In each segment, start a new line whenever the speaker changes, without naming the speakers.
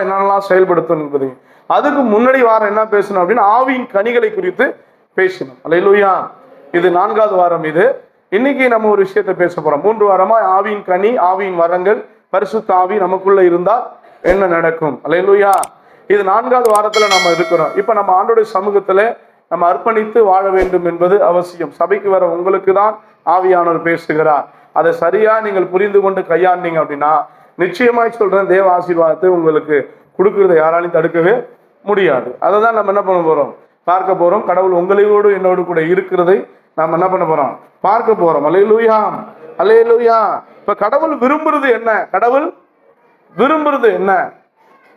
என்னென்னலாம் செயல்படுத்தணும் என்பது. அதுக்கு முன்னாடி வாரம் என்ன பேசணும் அப்படின்னா ஆவியின் கனிகளை குறித்து பேசணும். அல்லேலூயா. இது 4வது வாரம். இது இன்னைக்கு நம்ம ஒரு விஷயத்தை பேச போறோம். 3 வாரமா ஆவியின் கனி, ஆவியின் வரங்கள், பரிசுத்த ஆவி நமக்குள்ள இருந்தா என்ன நடக்கும். அல்லேலூயா. இது 4வது வாரத்துல நம்ம இருக்கிறோம். இப்ப நம்ம ஆண்டவருடைய சமூகத்துல நம்ம அர்ப்பணித்து வாழ வேண்டும் என்பது அவசியம். சபைக்கு வர உங்களுக்கு தான் ஆவியானவர் பேசுகிறார். அதை சரியா நீங்கள் புரிந்து கொண்டு கையாண்டீங்க அப்படின்னா நிச்சயமாய் சொல்றேன், தேவ ஆசீர்வாதத்தை உங்களுக்கு கொடுக்கறத யாராலையும் தடுக்கவே முடியாது. அதை தான் நம்ம என்ன பண்ண போறோம், பார்க்க போறோம். கடவுள் உங்களோடு என்னோடு கூட இருக்கிறதை நாம் என்ன பண்ண போறோம், பார்க்க போறோம். அல்லேலூயா, அல்லேலூயா. இப்ப கடவுள் விரும்புறது என்ன? கடவுள் விரும்புறது என்ன?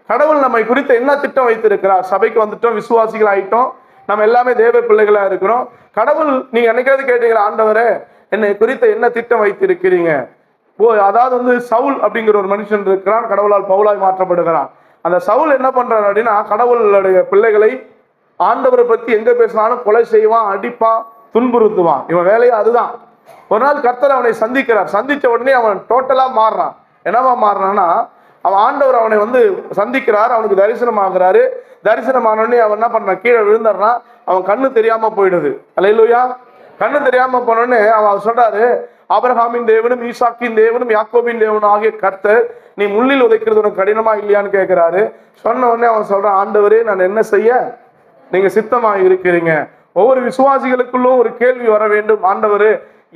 கடவுள் நம்மை குறித்து என்ன திட்டம் வைத்திருக்கிறார்? சபைக்கு வந்துட்டோம், விசுவாசிகள் ஆயிட்டோம், நம்ம எல்லாமே தேவ பிள்ளைகளா இருக்கிறோம். கடவுள் நீங்க என்னைக்காவது கேட்டீங்களா, ஆண்டவரே என்னை குறித்த என்ன திட்டம் வைத்திருக்கிறீங்க? அதாவது சவுல் அப்படிங்கிற ஒரு மனுஷன் இருக்கிறான், கடவுளால் பவுலாய் மாற்றப்படுகிறான். அந்த சவுல் என்ன பண்றான் அப்படின்னா, கடவுளுடைய பிள்ளைகளை ஆண்டவரை பத்தி எங்க பேசினாலும் கொலை செய்வான், அடிப்பான், துன்புறுத்துவான். இவன் வேலையை அதுதான். ஒரு நாள் கர்த்தர் அவனை சந்திக்கிறார். சந்திச்ச உடனே அவன் டோட்டலா மாறுறான். என்னவா மாறுறான்னா, அவன் ஆண்டவர் அவனை சந்திக்கிறார், அவனுக்கு தரிசனம் ஆகுறாரு. தரிசனம் ஆன உடனே அவன் என்ன பண்றான், கீழே விழுந்துடுறான். அவன் கண்ணு தெரியாம போயிடுது. அல்லேலூயா. கண்ணு தெரியாம போனோடனே அவன் சொல்றாரு, ஆபிரகாமின் தேவனும் ஈசாக்கின் தேவனும் யாக்கோபின் தேவனும் ஆகிய கர்த்தர், நீ முள்ளில் உதைக்கிறது உனக்கு கடினமா இல்லையான்னு கேட்கிறாரு. சொன்ன உடனே அவன் சொல்றான், ஆண்டவரே நான் என்ன செய்ய நீங்க சித்தமா இருக்கிறீங்க? ஒவ்வொரு விசுவாசிகளுக்குள்ளும் ஒரு கேள்வி வர வேண்டும், ஆண்டவரே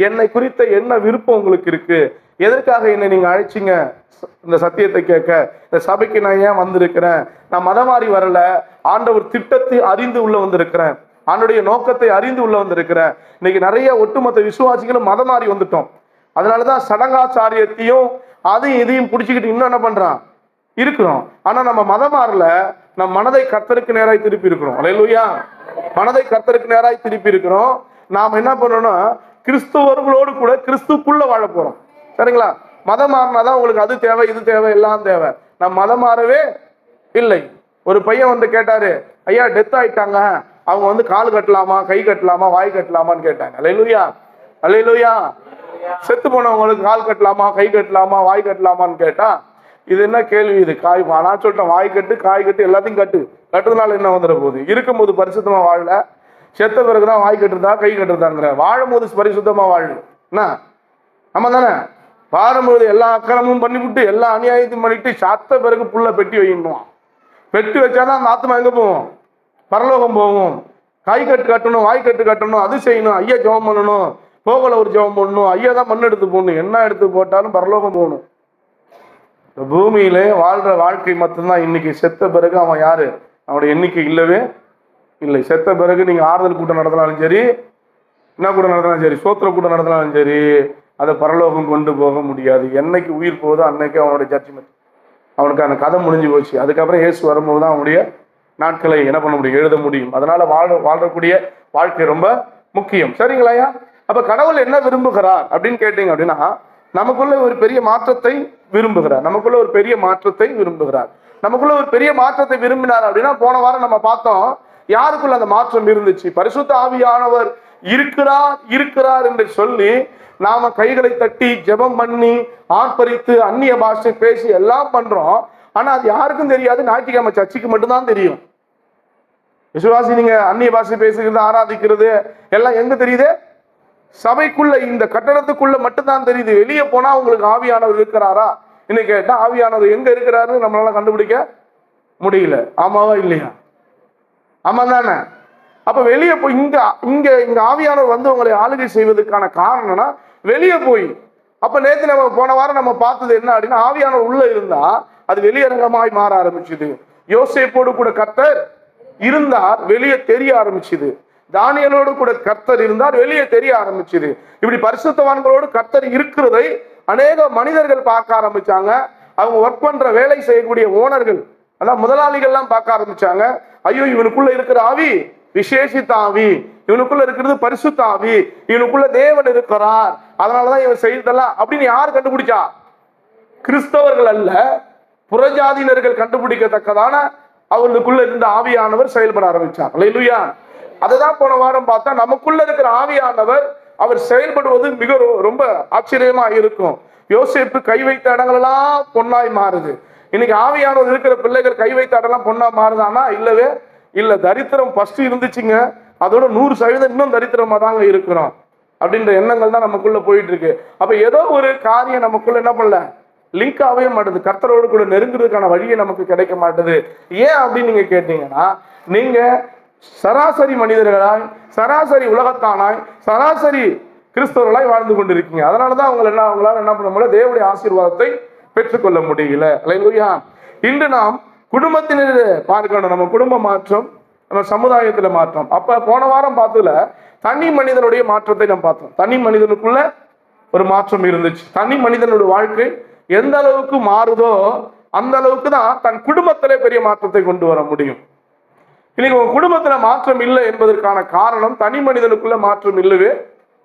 என்னை குறித்த என்ன விருப்பம் உங்களுக்கு இருக்கு? எதற்காக என்னை நீங்க அழைச்சிங்க இந்த சத்தியத்தை கேட்க? இந்த சபைக்கு நான் ஏன் வந்திருக்கிறேன்? நான் மதம் மாறி வரல, ஆண்டவர் திட்டத்தை அறிந்து உள்ள வந்திருக்கிறேன், ஆண்டுடைய நோக்கத்தை அறிந்து உள்ள வந்திருக்கிறேன். இன்னைக்கு நிறைய ஒட்டுமொத்த விசுவாசிகளும் மதம் மாறி வந்துட்டோம். அதனாலதான் சடங்காச்சாரியத்தையும் அதையும் இதையும் பிடிச்சிக்கிட்டு இன்னும் என்ன பண்றான் இருக்கிறோம். ஆனா நம்ம மதம் மாறல, நம் மனதை கர்த்தருக்கு நேராய் திருப்பி இருக்கிறோம். அல்லேலூயா. மனதை கர்த்தருக்கு நேராய் திருப்பி இருக்கிறோம். நாம் என்ன பண்ணணும்னா, கிறிஸ்துவர்களோடு கூட கிறிஸ்துக்குள்ள வாழ போறோம். சரிங்களா? மதம் மாறினாதான் உங்களுக்கு அது தேவை, இது தேவை, எல்லாம் தேவை. நம்ம மதம் மாறவே இல்லை. ஒரு பையன் கேட்டாரு, ஐயா டெத் ஆயிட்டாங்க, அவங்க கால் கட்டலாமா, கை கட்டலாமா, வாய் கட்டலாமான்னு கேட்டாங்க. அல்லேலூயா, அல்லேலூயா. செத்து போனவங்களுக்கு கால் கட்டலாமா, கை கட்டலாமா, வாய் கட்டலாமான்னு கேட்டா, இது என்ன கேள்வி இது? காய் நான் சொல்லிட்டேன், வாய் கட்டு, காய் கட்டு, எல்லாத்தையும் கட்டுறதுனால என்ன வந்துட போகுது? இருக்கும்போது பரிசுத்தமா வாழல, செத்த பிறகுதான் வாய் கட்டுறதா கை கட்டுறதாங்கிற. வாழும்போது பரிசுத்தமா வாழு என்ன? ஆமா தானே? வாழும்போது எல்லா அக்கிரமும் பண்ணிவிட்டு எல்லா அநியாயத்தையும் பண்ணிட்டு சத்த பிறகு புள்ள பெட்டி வைக்கணும். பெட்டி வச்சாதான் அந்த ஆத்மா எங்க போவோம்? பரலோகம் போகும். கை கட்டு கட்டணும், வாய் கட்டு கட்டணும், அது செய்யணும், ஐயா ஜெபம் பண்ணணும், போகல ஒரு ஜெபம் பண்ணணும், ஐயா தான் மண் எடுத்து போடணும், என்ன எடுத்து போட்டாலும் பரலோகம் போகணும். இந்த பூமியில வாழ்ற வாழ்க்கை மட்டும்தான். இன்னைக்கு செத்த பிறகு அவன் யாரு? அவனுடைய எண்ணிக்கை இல்லவே இல்லை. செத்த பிறகு நீங்க ஆறுதல் கூட்டம் நடத்தினாலும் சரி, என்ன கூட்டம் நடத்தினாலும் சரி, சோத்திர கூட்டம் நடத்தினாலும் சரி, அதை பரலோகம் கொண்டு போக முடியாது. என்னைக்கு உயிர் போகுதோ அன்னைக்கு அவனுடைய ஜட்ஜ்மெண்ட், அவனுக்கு அந்த கதை முடிஞ்சு போச்சு. அதுக்கப்புறம் இயேசு வரும்போது தான் அவனுடைய நாட்களை என்ன பண்ண முடியும், எழுத முடியும். அதனால வாழக்கூடிய வாழ்க்கை ரொம்ப முக்கியம். சரிங்களாயா? அப்ப கடவுள் என்ன விரும்புகிறார் அப்படின்னு கேட்டீங்க அப்படின்னா, நமக்குள்ள ஒரு பெரிய மாற்றத்தை விரும்புகிறார். நமக்குள்ள ஒரு பெரிய மாற்றத்தை விரும்புகிறார். நமக்குள்ள ஒரு பெரிய மாற்றத்தை விரும்பினார் அப்படின்னா, போன வாரம் நம்ம பார்த்தோம் யாருக்குள்ள அந்த மாற்றம் இருந்துச்சு. பரிசுத்த ஆவியானவர் இருக்கிறார் என்று சொல்லி நாம கைகளை தட்டி ஜெபம் பண்ணி ஆர்ப்பரித்து அந்நிய பாஷை பேசி எல்லாம் பண்றோம். ஆனா அது யாருக்கும் தெரியாது. ஞாயிற்றுக்கிழமை சர்ச்சுக்கு மட்டும்தான் தெரியும். விசுவாசி நீங்க அந்நிய பாஷை பேசுகிறது, ஆராதிக்கிறது எல்லாம் எங்க தெரியுது? சபைக்குள்ள, இந்த கட்டடத்துக்குள்ள மட்டும்தான் தெரியுது. வெளியே போனா உங்களுக்கு ஆவியானவர் இருக்கிறாரா இன்னைக்கு கேட்டா, ஆவியானவர் எங்க இருக்கிறாருன்னு நம்மளால கண்டுபிடிக்க முடியல. ஆமாவா இல்லையா? ஆமா தானே? அப்ப வெளியே போய் இங்க ஆவியானவர் உங்களை ஆளுகை செய்வதற்கான காரணம்னா வெளியே போய். அப்ப நேற்று நம்ம போன வாரம் நம்ம பார்த்தது என்ன அப்படின்னா, ஆவியானவர் உள்ள இருந்தா அது வெளியரங்கமாய் மாற ஆரம்பிச்சுது. யோசேப்போடு கூட கர்த்தர் இருந்தார், வெளியே தெரிய ஆரம்பிச்சுது. தானியலோடு கூட கர்த்தர் இருந்தார், வெளியே தெரிய ஆரம்பிச்சுது. இப்படி பரிசுத்தவான்களோடு கர்த்தர் இருக்கிறதை அநேக மனிதர்கள் பார்க்க ஆரம்பிச்சாங்க. அவங்க ஒர்க் பண்ற வேலை செய்யக்கூடிய ஓனர்கள், அதான் முதலாளிகள்லாம் பார்க்க ஆரம்பிச்சாங்க. ஐயோ இவனுக்குள்ள இருக்கிற ஆவி விசேஷித்த ஆவி, இவனுக்குள்ள இருக்கிறது பரிசுத்த ஆவி, இவனுக்குள்ள தேவன் இருக்கிறார், அதனாலதான் இவன் செய்ததெல்லாம் அப்படின்னு யார் கண்டுபிடிச்சா? கிறிஸ்தவர்கள் அல்ல, புறஜாதியினர்கள் கண்டுபிடிக்கத்தக்கதான அவர்களுக்குள்ள இருந்த ஆவியானவர் செயல்பட ஆரம்பிச்சார். அல்லேலூயா. அதுதான் போன வாரம் பார்த்தா நமக்குள்ள இருக்கிற ஆவியானவர் அவர் செயல்படுவது மிக ரொம்ப ஆச்சரியமா இருக்கும். யோசேப்பு கை வைத்த இடங்களெல்லாம் பொன்னாய் மாறுது. இன்னைக்கு ஆவியானவர் இருக்கிற பிள்ளைகள் கை வைத்த இடம்லாம் பொண்ணா மாறுதானா? இல்லவே இல்ல. தரித்திரம் ஃபர்ஸ்ட் இருந்துச்சுங்க, அதோட 100% இன்னும் தரித்திரமா தாங்க இருக்கிறோம் அப்படின்ற எண்ணங்கள் தான் நமக்குள்ள போயிட்டு இருக்கு. அப்ப ஏதோ ஒரு காரியம் நமக்குள்ள என்ன பண்ணல, லிங்க் ஆகவே மாட்டுது. கர்த்தரோடு கூட நெருங்குறதுக்கான வழியை நமக்கு கிடைக்க மாட்டுது. ஏன் அப்படின்னு நீங்க கேட்டீங்கன்னா, நீங்க சராசரி மனிதர்களாய், சராசரி உலகத்தானாய், சராசரி கிறிஸ்தவர்களாய் வாழ்ந்து கொண்டிருக்கீங்க. அதனாலதான் அவங்களால என்ன பண்ண முடியல, தேவனுடைய ஆசீர்வாதத்தை பெற்றுக்கொள்ள முடியல. அல்லேலூயா. இன்று நாம் குடும்பத்தினர் பார்க்கணும். நம்ம குடும்ப மாற்றம், நம்ம சமுதாயத்துல மாற்றம். அப்ப போன வாரம் பார்த்ததுல தனி மனிதனுடைய மாற்றத்தை நம்ம பார்த்தோம். தனி மனிதனுக்குள்ள ஒரு மாற்றம் இருந்துச்சு. தனி மனிதனுடைய வாழ்க்கை எந்த அளவுக்கு மாறுதோ அந்த அளவுக்கு தான் தன் குடும்பத்திலே பெரிய மாற்றத்தை கொண்டு வர முடியும். இன்னைக்கு உங்க குடும்பத்துல மாற்றம் இல்லை என்பதற்கான காரணம் தனி மனிதனுக்குள்ள மாற்றம் இல்லவே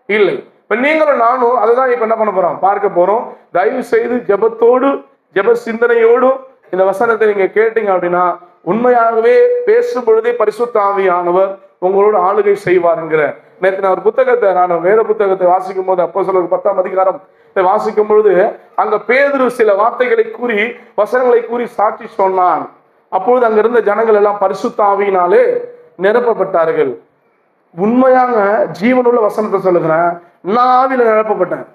இல்லை. இப்ப நீங்களும் நானும் அதுதான் இப்ப என்ன பண்ண போறோம், பார்க்க போறோம். தயவு செய்து ஜெபத்தோடு, ஜெப சிந்தனையோடும் இந்த வசனத்தை நீங்க கேட்டீங்க அப்படின்னா, உண்மையாகவே பேசும் பொழுதே பரிசுத்த ஆவியானவர் உங்களோட ஆளுகை செய்வாருங்கிற. நேற்று நான் ஒரு புத்தகத்தை, நான் வேத புத்தகத்தை வாசிக்கும் போது, அப்போஸ்தலர் 10ஆம் அதிகாரம் வாசிக்கும் பொழுது, அங்க பேதுரு சில வார்த்தைகளை கூறி, வசனங்களை கூறி சாட்சி சொன்னான். அப்பொழுது அங்க இருந்த ஜனங்கள் எல்லாம் பரிசுத்த ஆவியினாலே நிரப்பப்பட்டார்கள். உண்மையாக ஜீவனுள்ள வசனத்தை சொல்லுகிறேன், நான் ஆவியில நிரப்பப்பட்டேன்.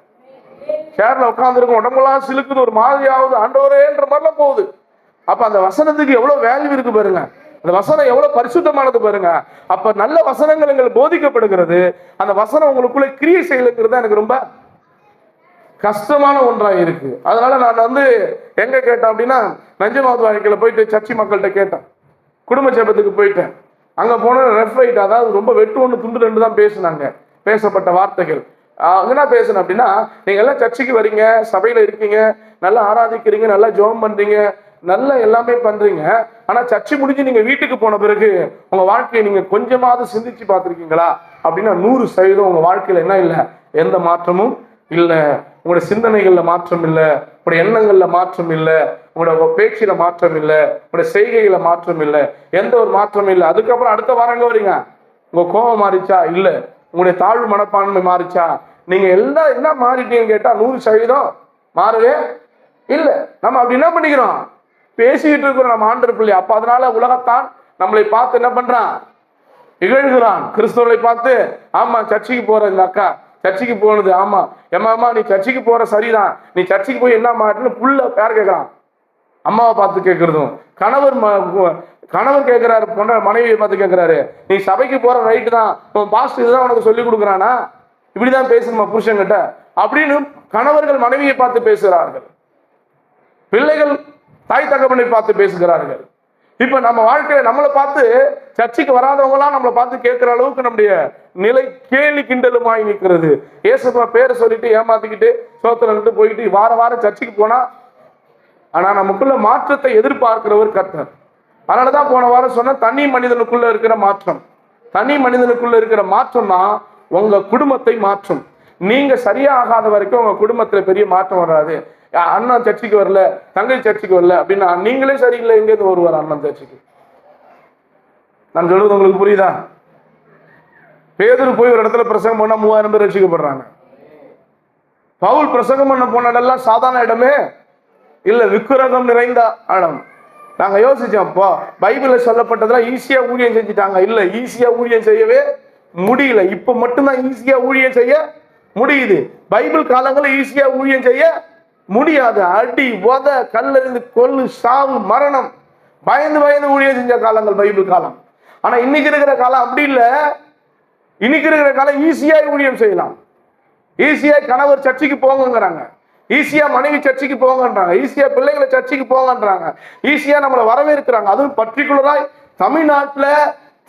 சேர்ல உட்கார்ந்துருக்கும், உடம்பெல்லாம் சிலுக்குது, ஒரு மாதிரியாவது ஆண்டவரேன்ற மாதிரிலாம் போகுது. அப்ப அந்த வசனத்துக்கு எவ்வளவு வேல்யூ இருக்கு பாருங்க. அந்த வசனம் எவ்வளவு பரிசுத்தமானது பாருங்க. அப்ப நல்ல வசனங்கள் எங்களுக்கு போதிக்கப்படுகிறது. அந்த வசனம் உங்களுக்குள்ள கிரியை செய்யலுங்கிறது எனக்கு ரொம்ப கஷ்டமான ஒன்றா இருக்கு. அதனால நான் எங்க கேட்டேன் அப்படின்னா, நஞ்சமாவது வாழ்க்கையில போயிட்டு சர்ச்சி மக்கள்கிட்ட கேட்டேன். குடும்ப ஜெபத்துக்கு போயிட்டேன். அங்க போன ரெஃப்ரைட், அதாவது ரொம்ப வெட்டு ஒன்று துண்டு ரெண்டு தான் பேசினாங்க. பேசப்பட்ட வார்த்தைகள் என்ன பேசணும் அப்படின்னா, நீங்க எல்லாம் சர்ச்சுக்கு வரீங்க, சபையில இருக்கீங்க, நல்லா ஆராதிக்கிறீங்க, நல்லா ஜெபம் பண்றீங்க, நல்ல எல்லாமே பண்றீங்க. ஆனா சர்ச்சை முடிஞ்சு நீங்க வீட்டுக்கு போன பிறகு உங்க வாழ்க்கையை நீங்க கொஞ்சமாவது சிந்திச்சு பார்த்திருக்கீங்களா அப்படின்னா 100% உங்க வாழ்க்கையில என்ன இல்லை, எந்த மாற்றமும் இல்லை. உங்களுடைய சிந்தனைகள்ல மாற்றம் இல்லை, உங்களுடைய எண்ணங்கள்ல மாற்றம் இல்லை, உங்களோட பேச்சில மாற்றம் இல்லை, உங்களுடைய செய்கையில மாற்றம் இல்லை, எந்த ஒரு மாற்றமும் இல்லை. அதுக்கப்புறம் அடுத்த வாரம் எங்க வரீங்க, உங்க கோபம் மாறிச்சா? இல்ல. உங்களுடைய தாழ்வு மனப்பான்மை மாறிச்சா? நீங்க எல்லாம் என்ன மாறிட்டீங்கன்னு கேட்டா 100% மாறவே இல்லை. நம்ம அப்படி என்ன பண்ணிக்கிறோம், பேசிக்கிட்டு இருக்கிறோம் நம்ம ஆண்டவர் பிள்ளை. அப்ப அதனால உலகத்தான் நம்மளை பார்த்து என்ன பண்றான், இகழ்கிறான். கிறிஸ்தவர்களை பார்த்து, ஆமா சர்ச்சைக்கு போற இந்த அக்கா சர்ச்சைக்கு போனது, ஆமா ஏமாமா நீ சர்ச்சைக்கு போற சரிதான், நீ சர்ச்சைக்கு போய் என்ன மாட்டுன்னு புள்ள பேர் கேட்கறான். அம்மாவை பார்த்து கேட்கறதும், கணவர் கேட்கிறாரு, பொண்ண மனைவியை பார்த்து கேட்கிறாரு, நீ சபைக்கு போற ரைட்டு தான், உன் பாஸ்டர் இதுதான் உனக்கு சொல்லி கொடுக்குறானா, இப்படிதான் பேசணுமா புருஷன்கிட்ட அப்படின்னு கணவர்கள் மனைவியை பார்த்து பேசுகிறார்கள். பிள்ளைகள் தாய் தகப்பனை பார்த்து பேசுகிறார்கள். இப்ப நம்ம வாழ்க்கையில நம்மளை பார்த்து சர்ச்சைக்கு வராதவங்க எல்லாம் நம்மளை பார்த்து கேட்கிற அளவுக்கு நம்முடைய நிலை கேலி கிண்டலுமாய் நிற்கிறது. ஏசப்பா பேரை சொல்லிட்டு ஏமாத்திக்கிட்டு சோத்திரன்ட்டு போயிட்டு வாரம் சர்ச்சைக்கு போனா, ஆனா நமக்குள்ள மாற்றத்தை எதிர்பார்க்கிறவர் கர்த்தர். அதனாலதான் போன வாரம் சொன்ன தனி மனிதனுக்குள்ள இருக்கிற மாற்றம். தனி மனிதனுக்குள்ள இருக்கிற மாற்றம் தான் உங்க குடும்பத்தை மாற்றும். நீங்க சரியா ஆகாத வரைக்கும் உங்க குடும்பத்துல பெரிய மாற்றம் வராது. அண்ணன் சர்ச்சைக்கு வரல, தங்கை சர்ச்சைக்கு வரல அப்படின்னா நீங்களே சரியில்லை, எங்கேருந்து வருவார் அண்ணன் சர்ச்சைக்கு? நான் சொல்றது உங்களுக்கு புரியுதா? பேதுரு போய் ஒரு இடத்துல பிரசங்கம் பண்ணா 3000 பேர் ரட்சிக்கப்படுறாங்க. பவுல் பிரசங்கம் பண்ண போன இடம்லாம் சாதாரண இடமே இல்ல, விக்கிரகம் நிறைந்த இடம். நாங்க யோசிச்சோம், அப்போ பைபிள்ல சொல்லப்பட்டதெல்லாம் ஈஸியா ஊழியம் செஞ்சுட்டாங்க. இல்ல, ஈஸியா ஊழியம் செய்யவே முடியல. இப்ப மட்டும்தான் ஈஸியா ஊழியம் செய்ய முடியுது. பைபிள் காலங்களில் ஈஸியா ஊழியம் செய்ய முடியாது. அடி, உத, கல்லறிந்து, கொல்லு, சாவு, மரணம், பயந்து பயந்து ஊழியம் செஞ்ச காலங்கள் பைபிள் காலம். ஆனா இன்னைக்கு இருக்கிற காலம் அப்படி இல்லை. இன்னைக்கு இருக்கிற காலம் ஈஸியா ஊழியம் செய்யலாம். ஈஸியா கணவர் சர்ச்சைக்கு போங்கிறாங்க, ஈஸியா மனைவி சர்ச்சைக்கு போங்கன்றாங்க, ஈஸியா பிள்ளைகளை சர்ச்சைக்கு போங்கன்றாங்க, ஈஸியா நம்மளை வரவேற்கிறாங்க. அதுவும் பர்டிகுலராய் தமிழ்நாட்டுல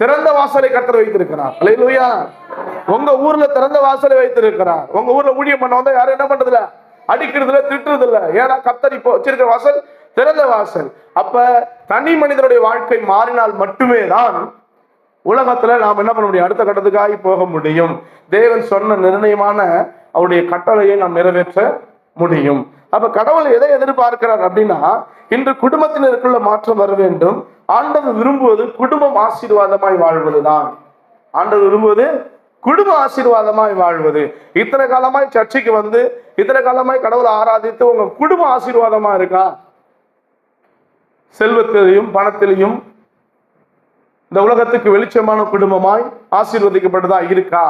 திறந்த வாசலை கர்த்தர் வைத்திருக்கிறார். அல்லேலூயா. உங்க ஊர்ல திறந்த வாசலை வைத்திருக்கிறார். உங்க ஊர்ல ஊழியம் பண்ண வந்தா யாரும் என்ன பண்றதில்ல, அடிக்கிறதுல திட்டுறது இல்ல. ஏன்னா கர்த்தர் இப்போ வச்சிருக்கிற வாசல் திறந்த வாசல். அப்ப தனி மனிதனுடைய வாழ்க்கை மாறினால் மட்டுமே தான் உலகத்துல நாம் என்ன பண்ண முடியும், அடுத்த கட்டத்துக்காக போக முடியும். தேவன் சொன்ன நிர்ணயமான அவருடைய கட்டளையை நாம் நிறைவேற்ற முடியும். அப்ப கடவுள் எதை எதிர்பார்க்கிறார் அப்படின்னா, இன்று குடும்பத்தினருக்குள்ள மாற்றம் வர வேண்டும். ஆண்டவர் விரும்புவது குடும்பம் ஆசீர்வாதமாய் வாழ்வதுதான். ஆண்டவர் விரும்புவது குடும்ப ஆசீர்வாதமாய் வாழ்வது. இத்தனை காலமாய் சர்ச்சைக்கு வந்து இத்தனை காலமாய் கடவுளை ஆராதித்து உங்க குடும்ப ஆசீர்வாதமா இருக்கா? செல்வத்திலையும் பணத்திலையும் இந்த உலகத்துக்கு வெளிச்சமான குடும்பமாய் ஆசீர்வதிக்கப்பட்டதா இருக்கா?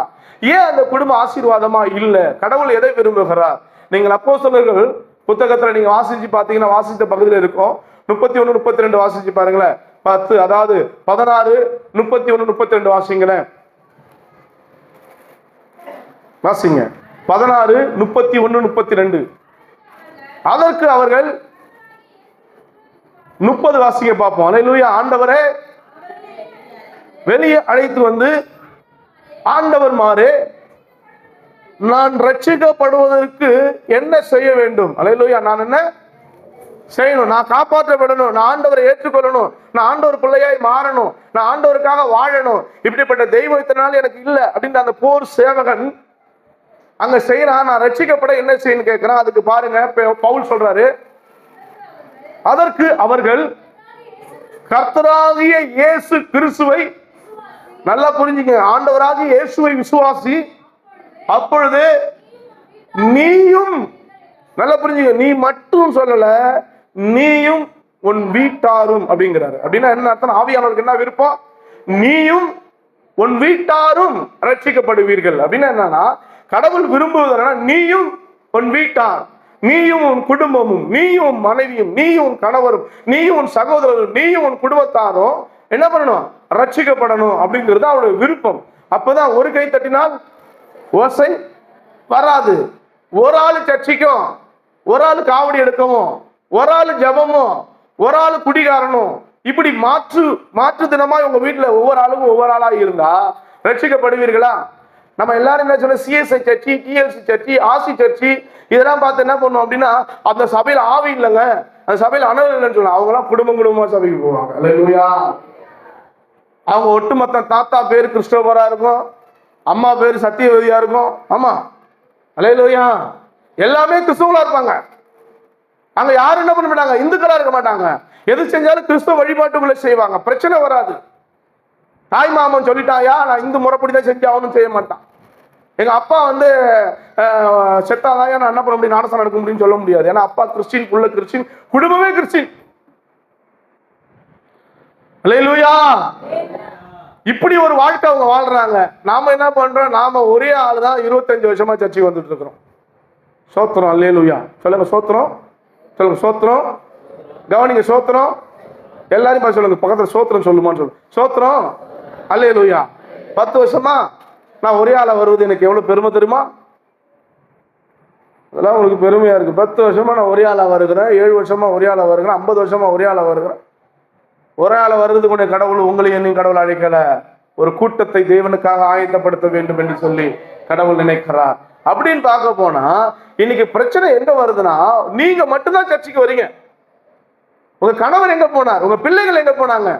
ஏன் அந்த குடும்ப ஆசீர்வாதமா இல்ல? கடவுள் எதை விரும்புகிறார்? நீங்கள் அப்போஸ்தலர்கள் புத்தகத்துல நீங்க வாசிச்சு பாத்தீங்கன்னா வாசித்த பகுதியில் இருக்கும். 31, 32 வாசிச்சு பாருங்களேன். 10 அதாவது 16, 31, 32 வாசிங்களேன். வாசிங்க 16, 31, 32. அதற்கு அவர்கள் 30 வாசிங்க பார்ப்போம். அல்லேலூயா. ஆண்டவரே வெளியே அழைத்து வந்து, ஆண்டவர் மாறே நான் ரட்சிக்கப்படுவதற்கு என்ன செய்ய வேண்டும்? அல்லேலூயா. நான் என்ன செய்யணும்? நான் காப்பாற்றப்படணும், நான் ஆண்டவரை ஏற்றுக்கொள்ளணும், நான் ஆண்டவர் பிள்ளையாய் மாறணும், நான் ஆண்டவருக்காக வாழணும். இப்படிப்பட்ட தெய்வம் இத்தனை நாள் எனக்கு இல்லை அப்படின்ற அந்த போர் சேவகன் அங்க செய்யறான். நான் ரட்சிக்கப்பட என்ன செய்யணும் கேட்கிறான். அதுக்கு பாருங்க பவுல் சொல்றாரு, அதற்கு அவர்கள் கர்த்தராகிய இயேசு கிறிஸ்துவை, நல்லா புரிஞ்சுங்க, ஆண்டவராகிய இயேசுவை விசுவாசி, அப்பொழுது நீயும், நல்லா புரிஞ்சுங்க, நீ மட்டும் சொல்லல, நீயும் உன் வீட்டாரும் அப்படிங்கிறாரு. அப்படின்னா என்ன அர்த்தம்? ஆவியானவருக்கு என்ன விருப்பம்? நீயும் உன் வீட்டாரும் ரட்சிக்கப்படுவீர்கள். அப்படின்னா என்னன்னா, கடவுள் விரும்புவதுனா நீயும் உன் வீட்டார், நீயும் உன் குடும்பமும், நீயும் உன் மனைவியும், நீயும் உன் கணவரும், நீயும் உன் சகோதரரும், நீயும் உன் குடும்பத்தாரும் என்ன பண்ணணும்? ரட்சிக்கப்படணும் அப்படிங்கிறது அவருடைய விருப்பம். அப்பதான் ஒரு கை தட்டினால் ஓசை வராது. ஒரு ஆளு சர்ச்சைக்கும், ஒரு ஆளு காவடி எடுக்கவும், ஒரு ஆளு ஜபமும், ஒரு ஆளு குடிகாரனும், இப்படி மாற்று தினமா உங்க வீட்டுல ஒவ்வொரு ஆளுக்கும் ஒவ்வொரு ஆளா இருந்தா ரட்சிக்கப்படுவீர்களா? நம்ம எல்லாரும் என்ன சொல்ல, சிஎஸ்ஐ சர்ச்சி, டிஎல்சி சர்ச்சி, ஆசி சர்ச்சி இதெல்லாம் பார்த்து என்ன பண்ணுவோம் அப்படின்னா, அந்த சபையில ஆவி இல்லைங்க, அந்த சபையில அனல் இல்லைன்னு சொல்லலாம். அவங்க எல்லாம் குடும்பமா சபைக்கு போவாங்க. அல்லேலூயா. அவங்க ஒட்டுமொத்த தாத்தா பேர் கிறிஸ்டோபரா இருக்கும், அம்மா பேர் சத்தியவதியா இருக்கும். ஆமா, அல்லேலூயா. எல்லாமே கிறிஸ்தவங்களா இருப்பாங்க. அங்க யாரும் என்ன பண்ண மாட்டாங்க? இந்துக்களா இருக்க மாட்டாங்க. எது செஞ்சாலும் கிறிஸ்தவ வழிபாட்டுக்குள்ள செய்வாங்க. பிரச்சனை வராது. தாய் மாமன் சொல்லிட்டாயா, நான் இந்து முறைப்படிதான் செஞ்சு அவனும் செய்ய மாட்டான். எங்க அப்பா வந்து செத்தாதாயா நான் என்ன பண்ண முடியும், நாடசம் நடக்க முடியும்னு சொல்ல முடியாது. ஏன்னா அப்பா கிறிஸ்டின், புள்ள கிறிஸ்டின், குடும்பமே கிறிஸ்டின். அல்லேலூயா. இப்படி ஒரு வாழ்க்கை அவங்க வாழ்றாங்க. நாம என்ன பண்றோம்? நாம ஒரே ஆளு தான் 25 வருஷமா சர்ச்சைக்கு வந்துட்டு இருக்கிறோம். சோத்திரம். அல்லேலூயா. சொல்லுங்க சோத்திரம். சொல்லுங்க சோத்திரம். கவனிங்க சோத்திரம். எல்லாரும் சொல்லுங்க, பக்கத்துல சோத்திரம் சொல்லுமான்னு சொல்லுங்க. சோத்திரம். அல்லேலூயா. 10 வருஷமா நான் ஒரே ஆளா வருவது எனக்கு எவ்வளவு பெருமை தெரியுமா? அதெல்லாம் உங்களுக்கு பெருமையா இருக்கு. 10 வருஷமா நான் ஒரே ஆளா வருகிறேன், 7 வருஷமா ஒரே ஆளா வருகிறேன், 50 வருஷமா ஒரே ஆளா வருகிறேன். ஒரே ஆளை வர்றது கொண்ட கடவுள் உங்களை என்னையும் கடவுள் அழைக்கல. ஒரு கூட்டத்தை தேவனுக்காக ஆயத்தப்படுத்த வேண்டும் என்று சொல்லி கடவுள் நினைக்கிறார். அப்படின்னு பார்க்க போனா இன்னைக்கு பிரச்சனை எங்க வருதுன்னா, நீங்க மட்டும்தான் சர்ச்சைக்கு வரீங்க. உங்க கணவர் எங்க போனார்? உங்க பிள்ளைகள் எங்க போனாங்க?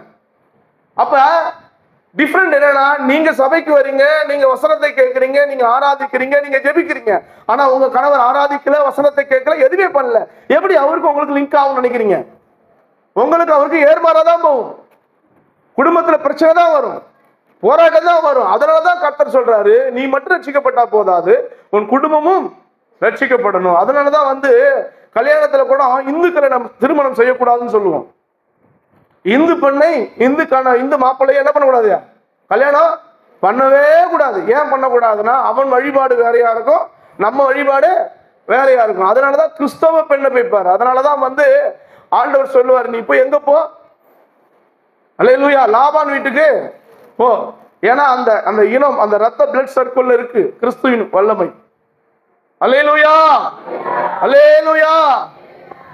அப்ப டிஃபரெண்ட் என்னன்னா, நீங்க சபைக்கு வரீங்க, நீங்க வசனத்தை கேட்கறீங்க, நீங்க ஆராதிக்கிறீங்க, நீங்க ஜெபிக்கிறீங்க. ஆனா உங்க கணவர் ஆராதிக்கல, வசனத்தை கேட்கல, எதுவுமே பண்ணல. எப்படி அவருக்கு உங்களுக்கு லிங்க் ஆகும் நினைக்கிறீங்க? உங்களுக்கு அவருக்கு ஏர்மாறாதான் போகும். குடும்பத்துல பிரச்சனை தான் வரும், போராட்டம் தான் வரும். அதனாலதான் கர்த்தர் சொல்றாரு, நீ மட்டும் ரட்சிக்கப்பட்டா போதாது, உன் குடும்பமும் ரட்சிக்கப்படணும். அதனாலதான் வந்து கல்யாணத்துல கூட இந்துக்களை நம்ம திருமணம் செய்யக்கூடாதுன்னு சொல்லுவோம். இந்து பெண்ணை இந்து மாப்பிள்ளைய என்ன பண்ணக்கூடாது? கல்யாணம் பண்ணவே கூடாது. ஏன் பண்ணக்கூடாதுன்னா, அவன் வழிபாடு வேறையா இருக்கும், நம்ம வழிபாடு வேறையா இருக்கும். அதனாலதான் கிறிஸ்தவ பெண்ணை போய்ப்பாரு. அதனாலதான் வந்து ஆண்டவர் சொல்லுவார், நீ போய் எங்க போ? அல்லேலூயா. லாபான் வீட்டுக்கு போ. ஏன்னா அந்த அந்த இனம், அந்த ரத்த பிளட் சர்க்கிள்ல இருக்கு கிறிஸ்துவின் வல்லமை. அல்லேலூயா. அல்லேலூயா.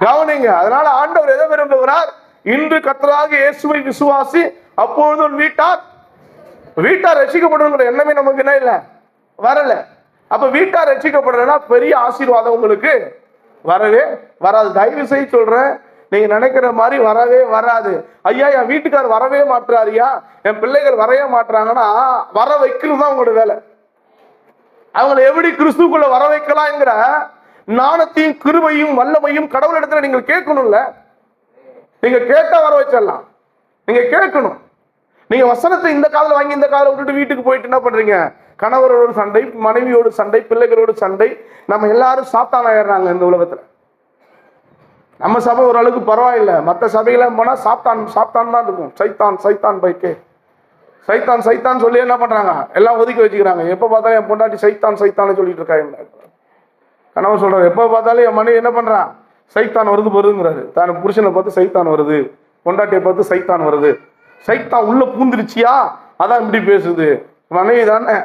கவனிங்க. அதனால ஆண்டவர் எதை விரும்புகிறார்? இன்று கர்த்தராகிய இயேசுவை விசுவாசி, அப்பொழுது உன் வீட்டார் ரட்சிக்கப்படணுங்கிற எண்ணமே நமக்கு என்ன இல்லை, வரல. அப்ப வீட்டார் ரட்சிக்கப்படுறதுன்னா பெரிய ஆசீர்வாதம் உங்களுக்கு வரவே வராது. தயவு செய்து சொல்றேன், நீங்க நினைக்கிற மாதிரி வரவே வராது. ஐயா என் வீட்டுக்கார் வரவே மாட்டுறாருயா, என் பிள்ளைகள் வரவே மாட்டுறாங்கன்னா, வர வைக்கிறது தான் உங்களோட வேலை. அவங்களை எப்படி கிறிஸ்துக்குள்ள வர வைக்கலாம்ங்கிற ஞானத்தையும் கிருபையும் வல்லமையும் கடவுள் இடத்துல நீங்கள் கேட்கணும்ல. நீங்க கேட்டா வர வச்சிடலாம். நீங்க கேட்கணும். நீங்க வசனத்தை இந்த காதுல வாங்கி இந்த காதுல விட்டுட்டு வீட்டுக்கு போயிட்டு என்ன பண்றீங்க? கணவரோட சண்டை, மனைவியோடு சண்டை, பிள்ளைகளோடு சண்டை. நம்ம எல்லாரும் சாத்தான் ஆயிடுறாங்க இந்த உலகத்துல. நம்ம சபை ஓரளவுக்கு பரவாயில்லை, மற்ற சபையெல்லாம் போனா சாத்தான் சாத்தான் தான் இருக்கும். சைத்தான் சைத்தான் பைக்கே சைத்தான் சைத்தான் சொல்லி என்ன பண்றாங்க, எல்லாம் ஒதுக்கி வச்சுக்கிறாங்க. எப்ப பார்த்தாலும் என் பொண்டாட்டி சைத்தான் சைத்தான்னு சொல்லிட்டு இருக்காங்க. கணவன் சொல்றாரு, எப்ப பார்த்தாலும் என் மனைவி என்ன பண்றான், சைத்தான் வருது வருதுங்கிறாரு. தான் புருஷனை பார்த்து சைத்தான் வருது, பொண்டாட்டியை பார்த்து சைத்தான் வருது. சைத்தான் உள்ள பூந்துருச்சியா, அதான் இப்படி பேசுது. மனைவி தானே,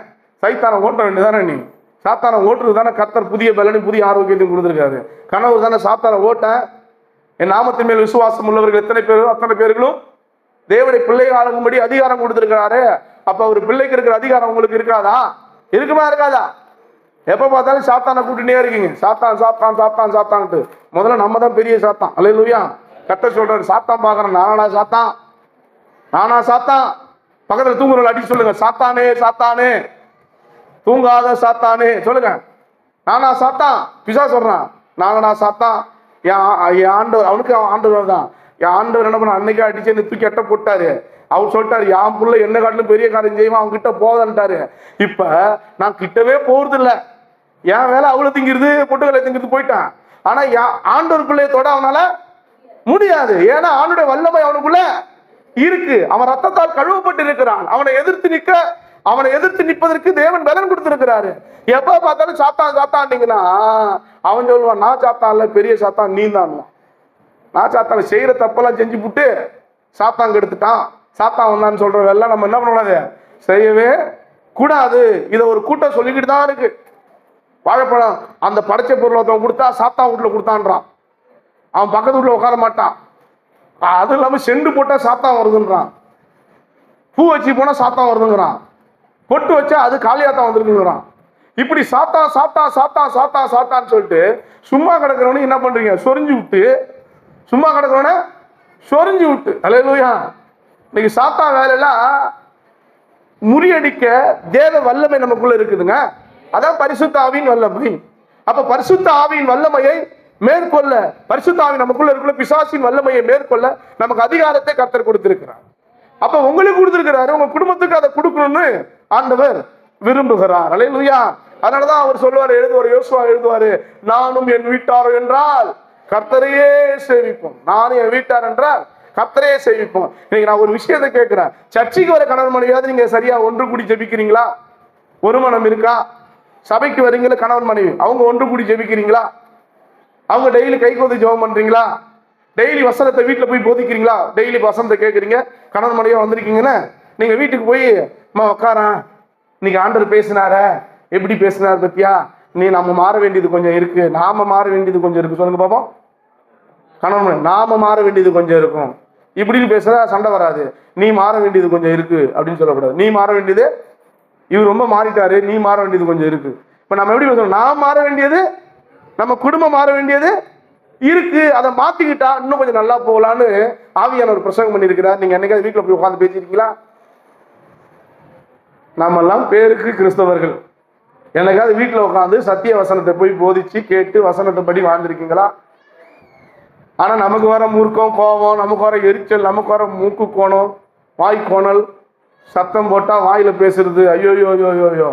சைத்தானை ஓட்ட வேண்டியதானே, நீ சாத்தானை ஓட்டுறது தானே கர்த்தர் புதிய பலனையும் புதிய ஆரோக்கியத்தையும் கொடுத்துருக்காரு. கணவர் தானே சாத்தானை ஓட்ட. என் நாமத்தின் மேல் விசுவாசம் உள்ளவர்கள் எத்தனை பேரும் அத்தனை பேர்களும் தேவனுடைய பிள்ளைகள் ஆளுங்கும்படி அதிகாரம் கொடுத்திருக்கிறாரு. அப்ப ஒரு பிள்ளைக்கு இருக்கிற அதிகாரம் உங்களுக்கு இருக்காதா? இருக்குமா இருக்காதா? எப்ப பார்த்தாலும் சாத்தானை கூட்டினே இருக்கீங்க. சாத்தான் சாத்தான் சாத்தான் சாத்தான்ட்டு. முதல்ல நம்ம தான் பெரிய சாத்தான். அல்லேலூயா. கர்த்தர் சொல்றாரு, சாத்தான் பாக்குறேன், நானா சாத்தான், நானா சாத்தான். பக்கத்துல தூங்குறவங்க அடிச்சு சொல்லுங்க, சாத்தானே சாத்தானே, தூங்காத சாத்தானே சொல்லுங்க. நானா சாத்தான். பிசா சொல்றான், நானா சாத்தான். என் ஆண்டவர், அவனுக்கு ஆண்டவர் தான். என் ஆண்டவர் என்ன பண்ண, அன்னைக்கு அடிச்சு தூக்கி எட்ட போட்டாரு. அவர் சொல்லிட்டாரு, என் புள்ள என்ன காட்டிலும் பெரிய காரியம் செய்வான், அவங்க கிட்ட போதன்ட்டாரு. இப்ப நான் கிட்டவே போறது இல்ல. என் வேலை அவ்வளவு திங்கிறது, பொட்டுகளை திங்கிறது போயிட்டான். ஆனா ஆண்டவர் பிள்ளையத்தோட அவனால முடியாது. ஏன்னா ஆண்டுடைய வல்லமை அவனுக்குள்ள இருக்கு. அவன் ரத்தத்தால் கழுவப்பட்டு இருக்கிறான். அவனை எதிர்த்து நிற்பதற்கு தேவன் பலன் கொடுத்திருக்கிறாரு. எப்ப பார்த்தாலும் சாத்தான் சாத்தான்ட்டீங்கன்னா அவன் சொல்லுவான், நான் சாத்தான் இல்ல, பெரிய சாத்தான் நீ தான். நான் சாத்தான் செய்யற தப்பெல்லாம் செஞ்சு விட்டு சாத்தான் கெடுத்துட்டான், சாத்தான் வந்தான்னு சொல்றதெல்லாம் நம்ம என்ன பண்ணக்கூடாது, செய்யவே கூடாது. இதை ஒரு கூட்டம் சொல்லிக்கிட்டு தான் இருக்கு. வாழைப்பழம் அந்த படைச்ச பொருள் ஒருத்தவன் கொடுத்தா சாத்தான் வீட்டுல கொடுத்தான்றான். அவன் பக்கத்து வீட்டுல உட்கார மாட்டான். அது இல்லாம செண்டு போட்டா சாத்தான் வருதுன்றான். பூ வச்சு போனா சாத்தான் வருதுங்கிறான். பொட்டு வச்சா அது காளியாத்தான் வந்துருக்குங்கிறான். இப்படி சாத்தான் சாத்தான் சாத்தான் சாத்தான் சாத்தான்னு சொல்லிட்டு சும்மா கிடக்கிறவனு என்ன பண்றீங்க, சொரிஞ்சு விட்டு. சும்மா கிடக்கிறவன சொரிஞ்சு விட்டு. அல்லேலூயா. இன்னைக்கு சாத்தான் வேலையெல்லாம் முறியடிக்க தேவ வல்லமை நமக்குள்ள இருக்குதுங்க. அதான் பரிசுத்த ஆவியின் வல்லமை. அப்ப பரிசுத்த ஆவியின் வல்லமையை மேற்கொள்ள, பரிசுத்த ஆவி நமக்குள்ள இருக்குள்ள பிசாசின் வல்லமையை மேற்கொள்ள நமக்கு அதிகாரத்தை கர்த்தர் கொடுத்திருக்கிறார். அப்ப உங்களுக்கு கொடுத்திருக்கிறாரு, உங்க குடும்பத்துக்கு அதை கொடுக்கணும்னு ஆண்டவர் விரும்புகிறார். அல்லேலூயா. அதனாலதான் அவர் சொல்லுவாரு, எழுதுவார், யோசுவா எழுதுவாரு, நானும் என் வீட்டார் என்றால் கர்த்தரையே சேவிப்போம். நானும் என் வீட்டார் என்றால் கர்த்தரையே சேவிப்போம். இன்னைக்கு நான் ஒரு விஷயத்தை கேட்கிறேன், சர்ச்சைக்கு வர கணவன் மனைவியாவது நீங்க சரியா ஒன்று கூடி ஜெபிக்கிறீங்களா? ஒரு மனம் இருக்கா? சபைக்கு வரீங்களா கணவன் மனைவி, அவங்க ஒன்று கூடி ஜெபிக்கிறீங்களா? அவங்க டெய்லி கை கோதி ஜெபம் பண்றீங்களா? டெய்லி வசனத்தை வீட்டுல போய் போதிக்கிறீங்களா? டெய்லி வசனத்தை கேட்கறீங்க. கணவன் மனைவியா வந்திருக்கீங்கன்னா நீங்க வீட்டுக்கு போய் உட்காரன், இன்னைக்கு ஆண்டவர் பேசினார, எப்படி பேசினார் பத்தியா, நம்ம மாற வேண்டியது கொஞ்சம் இருக்கு, நாம மாற வேண்டியது கொஞ்சம் இருக்கு. சொல்லுங்க பாப்போம். கணவன், நாம மாற வேண்டியது கொஞ்சம் இருக்கும். இப்படின்னு பேசுறா சண்டை வராது. நீ மாற வேண்டியது கொஞ்சம் இருக்கு அப்படின்னு சொல்லக்கூடாது. நீ மாற வேண்டியது, இவர் ரொம்ப மாறிட்டாரு, நீ மாற வேண்டியது கொஞ்சம் இருக்கு. இப்ப நம்ம எப்படி பேசணும், நான் மாற வேண்டியது, நம்ம குடும்பம் மாற வேண்டியது இருக்கு, அதை மாத்திக்கிட்டா இன்னும் கொஞ்சம் நல்லா போகலான்னு ஆவியான ஒரு பிரசங்கம் பண்ணியிருக்கிறார். நீங்க என்னைக்காவது வீட்டுல போய் உட்காந்து பேசிருக்கீங்களா? நாமெல்லாம் பேருக்கு கிறிஸ்தவர்கள். என்னைக்காவது வீட்டுல உட்காந்து சத்திய வசனத்தை போய் போதிச்சு கேட்டு வசனத்தை படி வாழ்ந்திருக்கீங்களா? ஆனா நமக்கு வர மூர்க்கம், கோபம், நமக்கு வர எரிச்சல், நமக்கு வர மூக்கு கோணம், வாய் கோணல், சத்தம் போட்டா வாயில பேசுறது, ஐயோ யோ யோ யோ யோ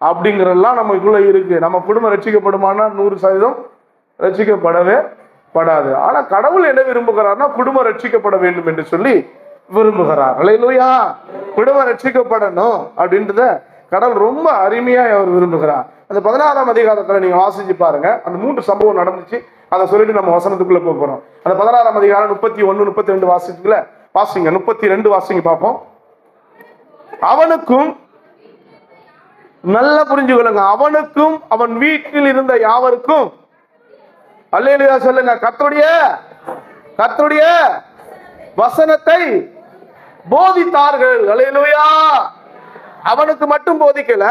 அப்படிங்கிறதெல்லாம் நமக்குள்ள இருக்கு. நம்ம குடும்பம் ரட்சிக்கப்படுமானா 100% ரட்சிக்கப்படவே படாது. ஆனா கடவுள் என்ன விரும்புகிறார்னா குடும்பம் ரட்சிக்கப்பட வேண்டும் என்று சொல்லி விரும்புகிறார். அல்லேலூயா. குடும்பம் ரட்சிக்கப்படணும் அப்படின்றத கடவுள் ரொம்ப அருமையா அவர் விரும்புகிறார். அந்த 16ஆம் அதிகாரத்துல நீங்க வாசிச்சு பாருங்க, அந்த 3 சம்பவம் நடந்துச்சு. அதை சொல்லிட்டு நம்ம வசனத்துக்குள்ள போறோம். அந்த 16ஆம் அதிகாரம் 31, 32 வாசிச்சுல வாசிங்க. 32 வாசிங்க பார்ப்போம். அவனுக்கும், நல்லா புரிஞ்சுக்கொள்ளுங்க, அவனுக்கும் அவன் வீட்டில் இருந்த யாவருக்கும், அல்லேலூயா சொல்லுங்க, கர்த்தருடைய வசனத்தை போதித்தார்கள். அல்லேலூயா. அவனுக்கு மட்டும் போதிக்கல,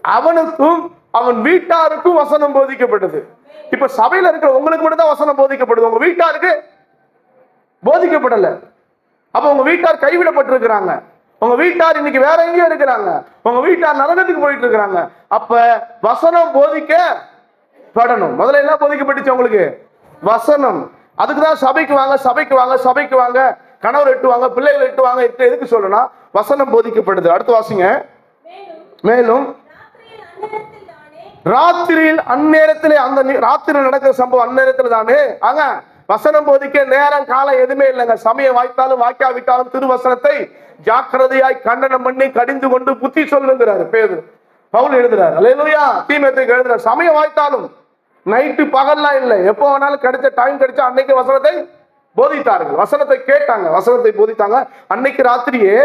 அவனுக்கும் அவன் வீட்டாருக்கும் வசனம் போதிக்கப்பட்டது. இப்ப சபையில இருக்கிற உங்களுக்கு மட்டும் தான் வசனம் போதிக்கப்படுது, உங்க வீட்டாருக்கு போதிக்கப்படல. அப்ப உங்க வீட்டார் கைவிடப்பட்டிருக்கிறாங்க. உங்க வீட்டார் இன்னைக்கு வேற எங்கேயும் இருக்கிறாங்க. உங்க வீட்டார் நரகத்துக்கு போயிட்டு இருக்கிறாங்க. அப்ப வசனம் போதிக்கப்படணும். முதல்ல என்ன போதிக்கப்பட்டுச்சு உங்களுக்கு? வசனம். அதுக்குதான் சபைக்கு வாங்க, சபைக்கு வாங்க, சபைக்கு வாங்க. கணவர் எட்டுவாங்க, பிள்ளைகள் எட்டுவாங்க. எதுக்கு சொல்லணும்னா வசனம் போதிக்கப்படுது. அடுத்து வாசிங்க. மேலும் ராத்திரியில் அந்நேரத்திலே, அந்த ராத்திரியில் நடக்கிற சம்பவம் அந்நேரத்தில் தானே. ஆக வசனம் போதிக்க நேரம் காலம் எதுவுமே இல்லைங்க. சமயம் வாய்த்தாலும் வாய்க்காவிட்டாலும் திருவசனத்தை ஜாக்கிரதையாய் கண்டனம் பண்ணி கடிந்து கொண்டு புத்தி சொல்லுங்கிறாரு பேதுரு. பவுல் எழுதுறாரு. அல்லேலூயா. தீமோத்தேயுக்கு எழுதுறாரு. சமயம் வாய்த்தாலும், நைட்டு பகல்லாம் இல்லை, எப்போ வேணாலும் கிடைச்ச டைம் கிடைச்சா அன்னைக்கு வசனத்தை போதித்தார்கள். வசனத்தை கேட்டாங்க, வசனத்தை போதித்தாங்க. அன்னைக்கு ராத்திரியே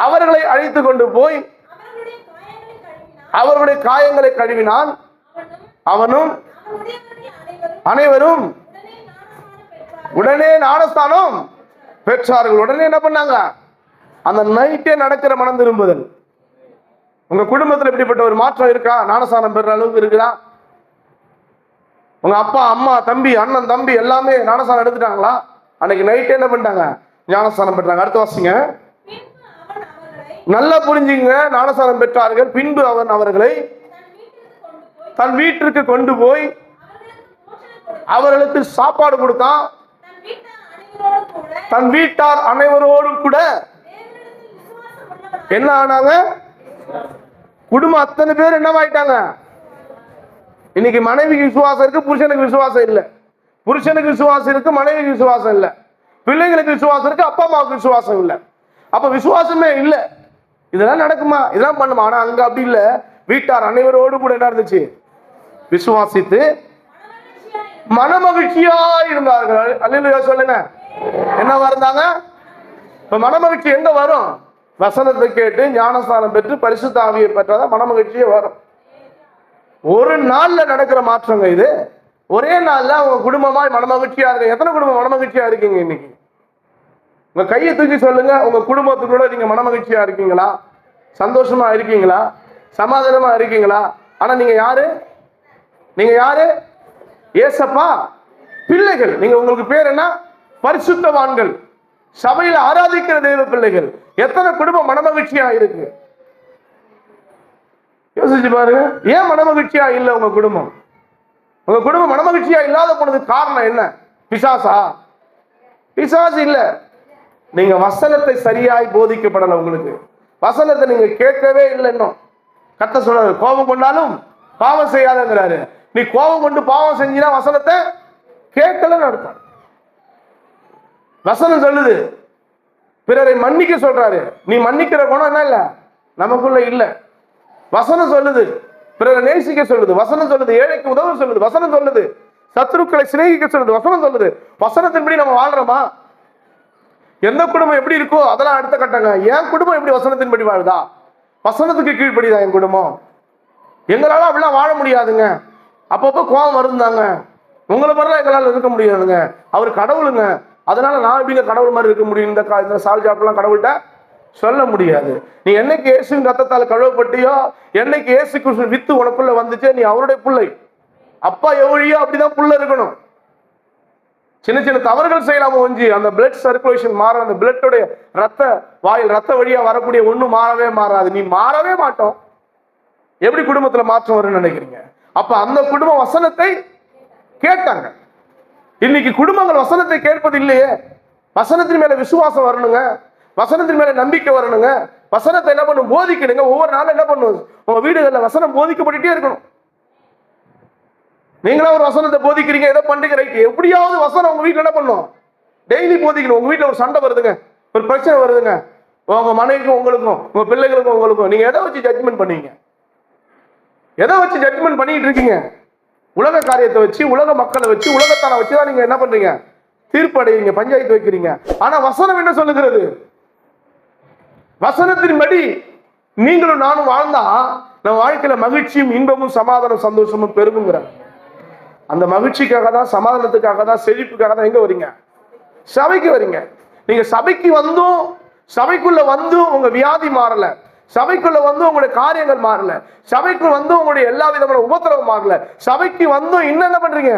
அவர்களை அழைத்து கொண்டு போய் அவர்களுடைய காயங்களை கழுவினான். அவனும் அனைவரும் உடனே ஞானஸ்தானம் பெற்றார்கள். உடனே என்ன பண்ணாங்க? அந்த நைட்டே நடக்கிற மனம் திரும்புதல். உங்க குடும்பத்தில் இப்படிப்பட்ட ஒரு மாற்றம் இருக்கா? ஞானஸ்தானம் பெற அளவுக்கு இருக்குதா? உங்க அப்பா அம்மா தம்பி அண்ணன் தம்பி எல்லாமே ஞானஸ்தானம் எடுத்துட்டாங்களா? அன்னைக்கு நைட்டே என்ன பண்ணிட்டாங்க? ஞானஸ்தானம் பெற்றாங்க. அடுத்து வாசிங்க. நல்லா புரிஞ்சுங்க. ஞானஸ்தானம் பெற்றார்கள். பின்பு அவன் அவர்களை தன் வீட்டிற்கு கொண்டு போய் அவர்களுக்கு சாப்பாடு கொடுத்தான். தன் வீட்டார் அனைவரோடும் கூட என்ன ஆனாங்க? குடும்பம் அத்தனை பேர் என்னவாயிட்டாங்க? இன்னைக்கு மனைவிக்கு விசுவாசம் இருக்கு, புருஷனுக்கு விசுவாசம் இல்லை. புருஷனுக்கு விசுவாசம் இருக்கு, மனைவிக்கு விசுவாசம் இல்லை. பிள்ளைங்களுக்கு விசுவாசம் இருக்கு, அப்பா அம்மாவுக்கு விசுவாசம் இல்லை. அப்ப விசுவாசமே இல்லை. இதெல்லாம் நடக்குமா? இதெல்லாம் பண்ணுமா? ஆனா அங்க அப்படி இல்லை. வீட்டார் அனைவரோடு கூட என்ன இருந்துச்சு? விசுவாசித்து மனமகிழ்ச்சியா இருந்தார்கள். அல்லேலூயா சொல்லுங்க. என்னவா இருந்தாங்க? இப்ப மனமகிழ்ச்சி எங்க வரும்? வசனத்தை கேட்டு ஞானஸ்தானம் பெற்று பரிசுத்த ஆவியை பெற்றாதான் மனமகிழ்ச்சியே வரும். ஒரு நாள்ல நடக்கிற மாற்றங்க இது. ஒரே நாள்ல உங்க குடும்பமாய் மனமகிழ்ச்சியா இருக்கு. எத்தனை குடும்பம் மனமகிழ்ச்சியா இருக்கீங்க இன்னைக்கு? உங்க கையை தூக்கி சொல்லுங்க. உங்க குடும்பத்துக்குள்ள நீங்க மனமகிழ்ச்சியா இருக்கீங்களா? சந்தோஷமா இருக்கீங்களா? சமாதானமா இருக்கீங்களா? ஆனா நீங்க யாரு? நீங்க யாரு? ஏசப்பா பிள்ளைகள். நீங்க உங்களுக்கு பேர் என்ன? பரிசுத்தவான்கள், சபையில் ஆராதிக்கிற தெய்வ பிள்ளைகள். எத்தனை குடும்பம் மனமகிழ்ச்சியா இருக்கு? யோசிச்சு பாருங்க. ஏன் மனமகிழ்ச்சியா இல்லை உங்க குடும்பம்? உங்க குடும்பம் மனமகிழ்ச்சியா இல்லாத போனதுக்கு காரணம் என்ன? பிசாசா? பிசாசு இல்ல. நீங்க வசனத்தை சரியாய் போதிக்கப்படல. உங்களுக்கு வசனத்தை நீங்க கேட்கவே இல்லை. இன்னும் கர்த்தர் சொல்றாரு, கோபம் கொண்டாலும் பாவம் செய்யாதங்கிறாரு. நீ கோபம் கொண்டு பாவம் செஞ்சினா வசனத்தை கேட்கலன்னு அர்த்தம். வசனம் சொல்லுது பிறரை மன்னிக்க சொல்றாரு. நீ மன்னிக்கிற குணம் என்ன இல்ல நமக்குள்ள இல்ல. வசனம் சொல்லுது பிறரை நேசிக்க சொல்லுது. வசனம் சொல்லுது ஏழைக்கு உதவ சொல்லுது. வசனம் சொல்லுது சத்துருக்களை சிநேகிக்க சொல்லுது. வசனம் சொல்லுது. வசனத்தின்படி நம்ம வாழ்றோமா? எந்த குடும்பம் எப்படி இருக்கோ அதெல்லாம் அடுத்த கட்டங்க. என் குடும்பம் எப்படி வசனத்தின்படி வாழுதா? வசனத்துக்கு கீழ்ப்படிதான் என் குடும்பம். எங்களால அப்படிலாம் வாழ முடியாதுங்க. அப்பப்போ கோபம் வருந்தாங்க. உங்களை மாதிரிலாம் எங்களால் இருக்க முடியாதுங்க. அவர் கடவுளுங்க. அதனால நான் எப்படிங்க கடவுள் மாதிரி இருக்க முடியும்? இந்த சால் ஜாப்லாம் கடவுள்கிட்ட சொல்ல முடியாது. நீ என்னைக்கு இயேசுவின் ரத்தத்தால் கழுவப்பட்டியோ, என்னைக்கு இயேசு கிறிஸ்து வித்து உனக்குள்ள வந்துச்சே, நீ அவருடைய பிள்ளை. அப்பா எவ்வளியோ அப்படிதான் புள்ள இருக்கணும். சின்ன சின்ன தவறுகள் செய்யலாம ஒஞ்சி அந்த பிளட் சர்க்குலேஷன் மாற, அந்த பிளட்டோடைய ரத்த வாயில் ரத்த வழியா வரக்கூடிய ஒண்ணும் மாறவே மாறாது. நீ மாறவே மாட்டோம். எப்படி குடும்பத்துல மாற்றம் வரும்னு நினைக்கிறீங்க? அப்ப அந்த குடும்பம் வசனத்தை கேட்டாங்க. இன்னைக்கு குடும்பங்கள் வசனத்தை கேட்பது இல்லையே. வசனத்தின் மேல விசுவாசம் வரணுங்க. வசனத்தின் மேல நம்பிக்கை வரணுங்க. வசனத்தை என்ன பண்ணும்? போதிக்கணுங்க. ஒவ்வொரு நாளும் என்ன பண்ணும்? உங்க வீடுகளில் வசனம் போதிக்கப்பட்டுட்டே இருக்கணும். நீங்களா ஒரு வசனத்தை போதிக்கிறீங்க, ஏதோ பண்றீங்க, ரைட். எப்படியாவது வசனம் உங்க வீட்டுல என்ன பண்ணும்? டெய்லி போதிக்கணும். உங்க வீட்டுல ஒரு சண்டை வருதுங்க, ஒரு பிரச்சனை வருதுங்க, உங்க மனைவிக்கும் உங்களுக்கும், உங்க பிள்ளைகளுக்கும் உங்களுக்கும், நீங்க எதை வச்சு ஜட்ஜ்மெண்ட் பண்ணீங்க? எதை வச்சு ஜட்ஜ்மெண்ட் பண்ணிட்டு இருக்கீங்க? உலக காரியத்தை வச்சு, உலக மக்களை வச்சு, உலகத்தான வச்சுதான் நீங்க என்ன பண்றீங்க? தீர்ப்படைவீங்க, பஞ்சாயத்து வைக்கிறீங்க. ஆனா வசனம் என்ன சொல்லுகிறது? வசனத்தின்படி நீங்களும் நானும் வாழ்ந்தா நம்ம வாழ்க்கையில மகிழ்ச்சியும் இன்பமும் சமாதானம் சந்தோஷமும் பெருகுங்கிறார். அந்த மகிழ்ச்சிக்காக தான், சமாதானத்துக்காக தான், செழிப்புக்காக தான் எங்க வரீங்க? சபைக்கு வரீங்க. நீங்க சபைக்கு வந்தும், சபைக்குள்ள வந்தும் உங்க வியாதி மாறல, சபைக்குள்ள வந்து உங்களுடைய காரியங்கள் மாறல, சபைக்குள்ள வந்து உங்களுடைய எல்லா விதமான உபத்திரவம் மாறல, சபைக்கு வந்தும் இன்னும் என்ன பண்றீங்க?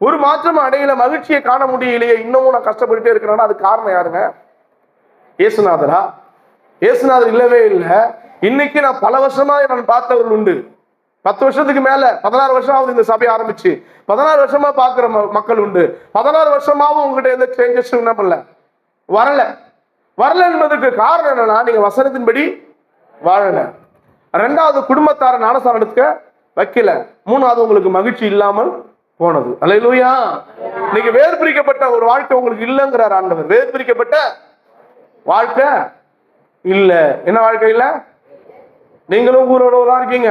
ஒரு மாற்றம் அடையல, மகிழ்ச்சியை காண முடியலையே, இன்னமும் நான் கஷ்டப்பட்டுட்டே இருக்கிறேன்னா அது காரணம் யாருங்க? இயேசுநாதரா? இயேசுநாதர் இல்லவே இல்லை. இன்னைக்கு நான் பல வருஷமா நான் பார்த்தவர்கள் உண்டு, 10 வருஷத்துக்கு மேல 16 வருஷம் ஆகுது இந்த சபை ஆரம்பிச்சு. 16 வருஷமா பாக்குற மக்கள் உண்டு. 16 வருஷமாவும் உங்ககிட்ட எந்த சேஞ்சஸ் என்ன பண்ணல, வரல என்பதற்கு காரணம் என்னன்னா, நீங்க வசனத்தின்படி வாழல. 2வது, குடும்பத்தார ஞானஸ்நானம் எடுக்க வைக்கல. 3வது, உங்களுக்கு மகிழ்ச்சி இல்லாமல் போனது. அல்லேலூயா. நீங்க வேறு பிரிக்கப்பட்ட ஒரு வாழ்க்கை உங்களுக்கு இல்லைங்கிறார் ஆண்டவர். வேறு பிரிக்கப்பட்ட வாழ்க்கை இல்ல. என்ன வாழ்க்கை இல்ல? நீங்களும் ஊரோட தான் இருக்கீங்க.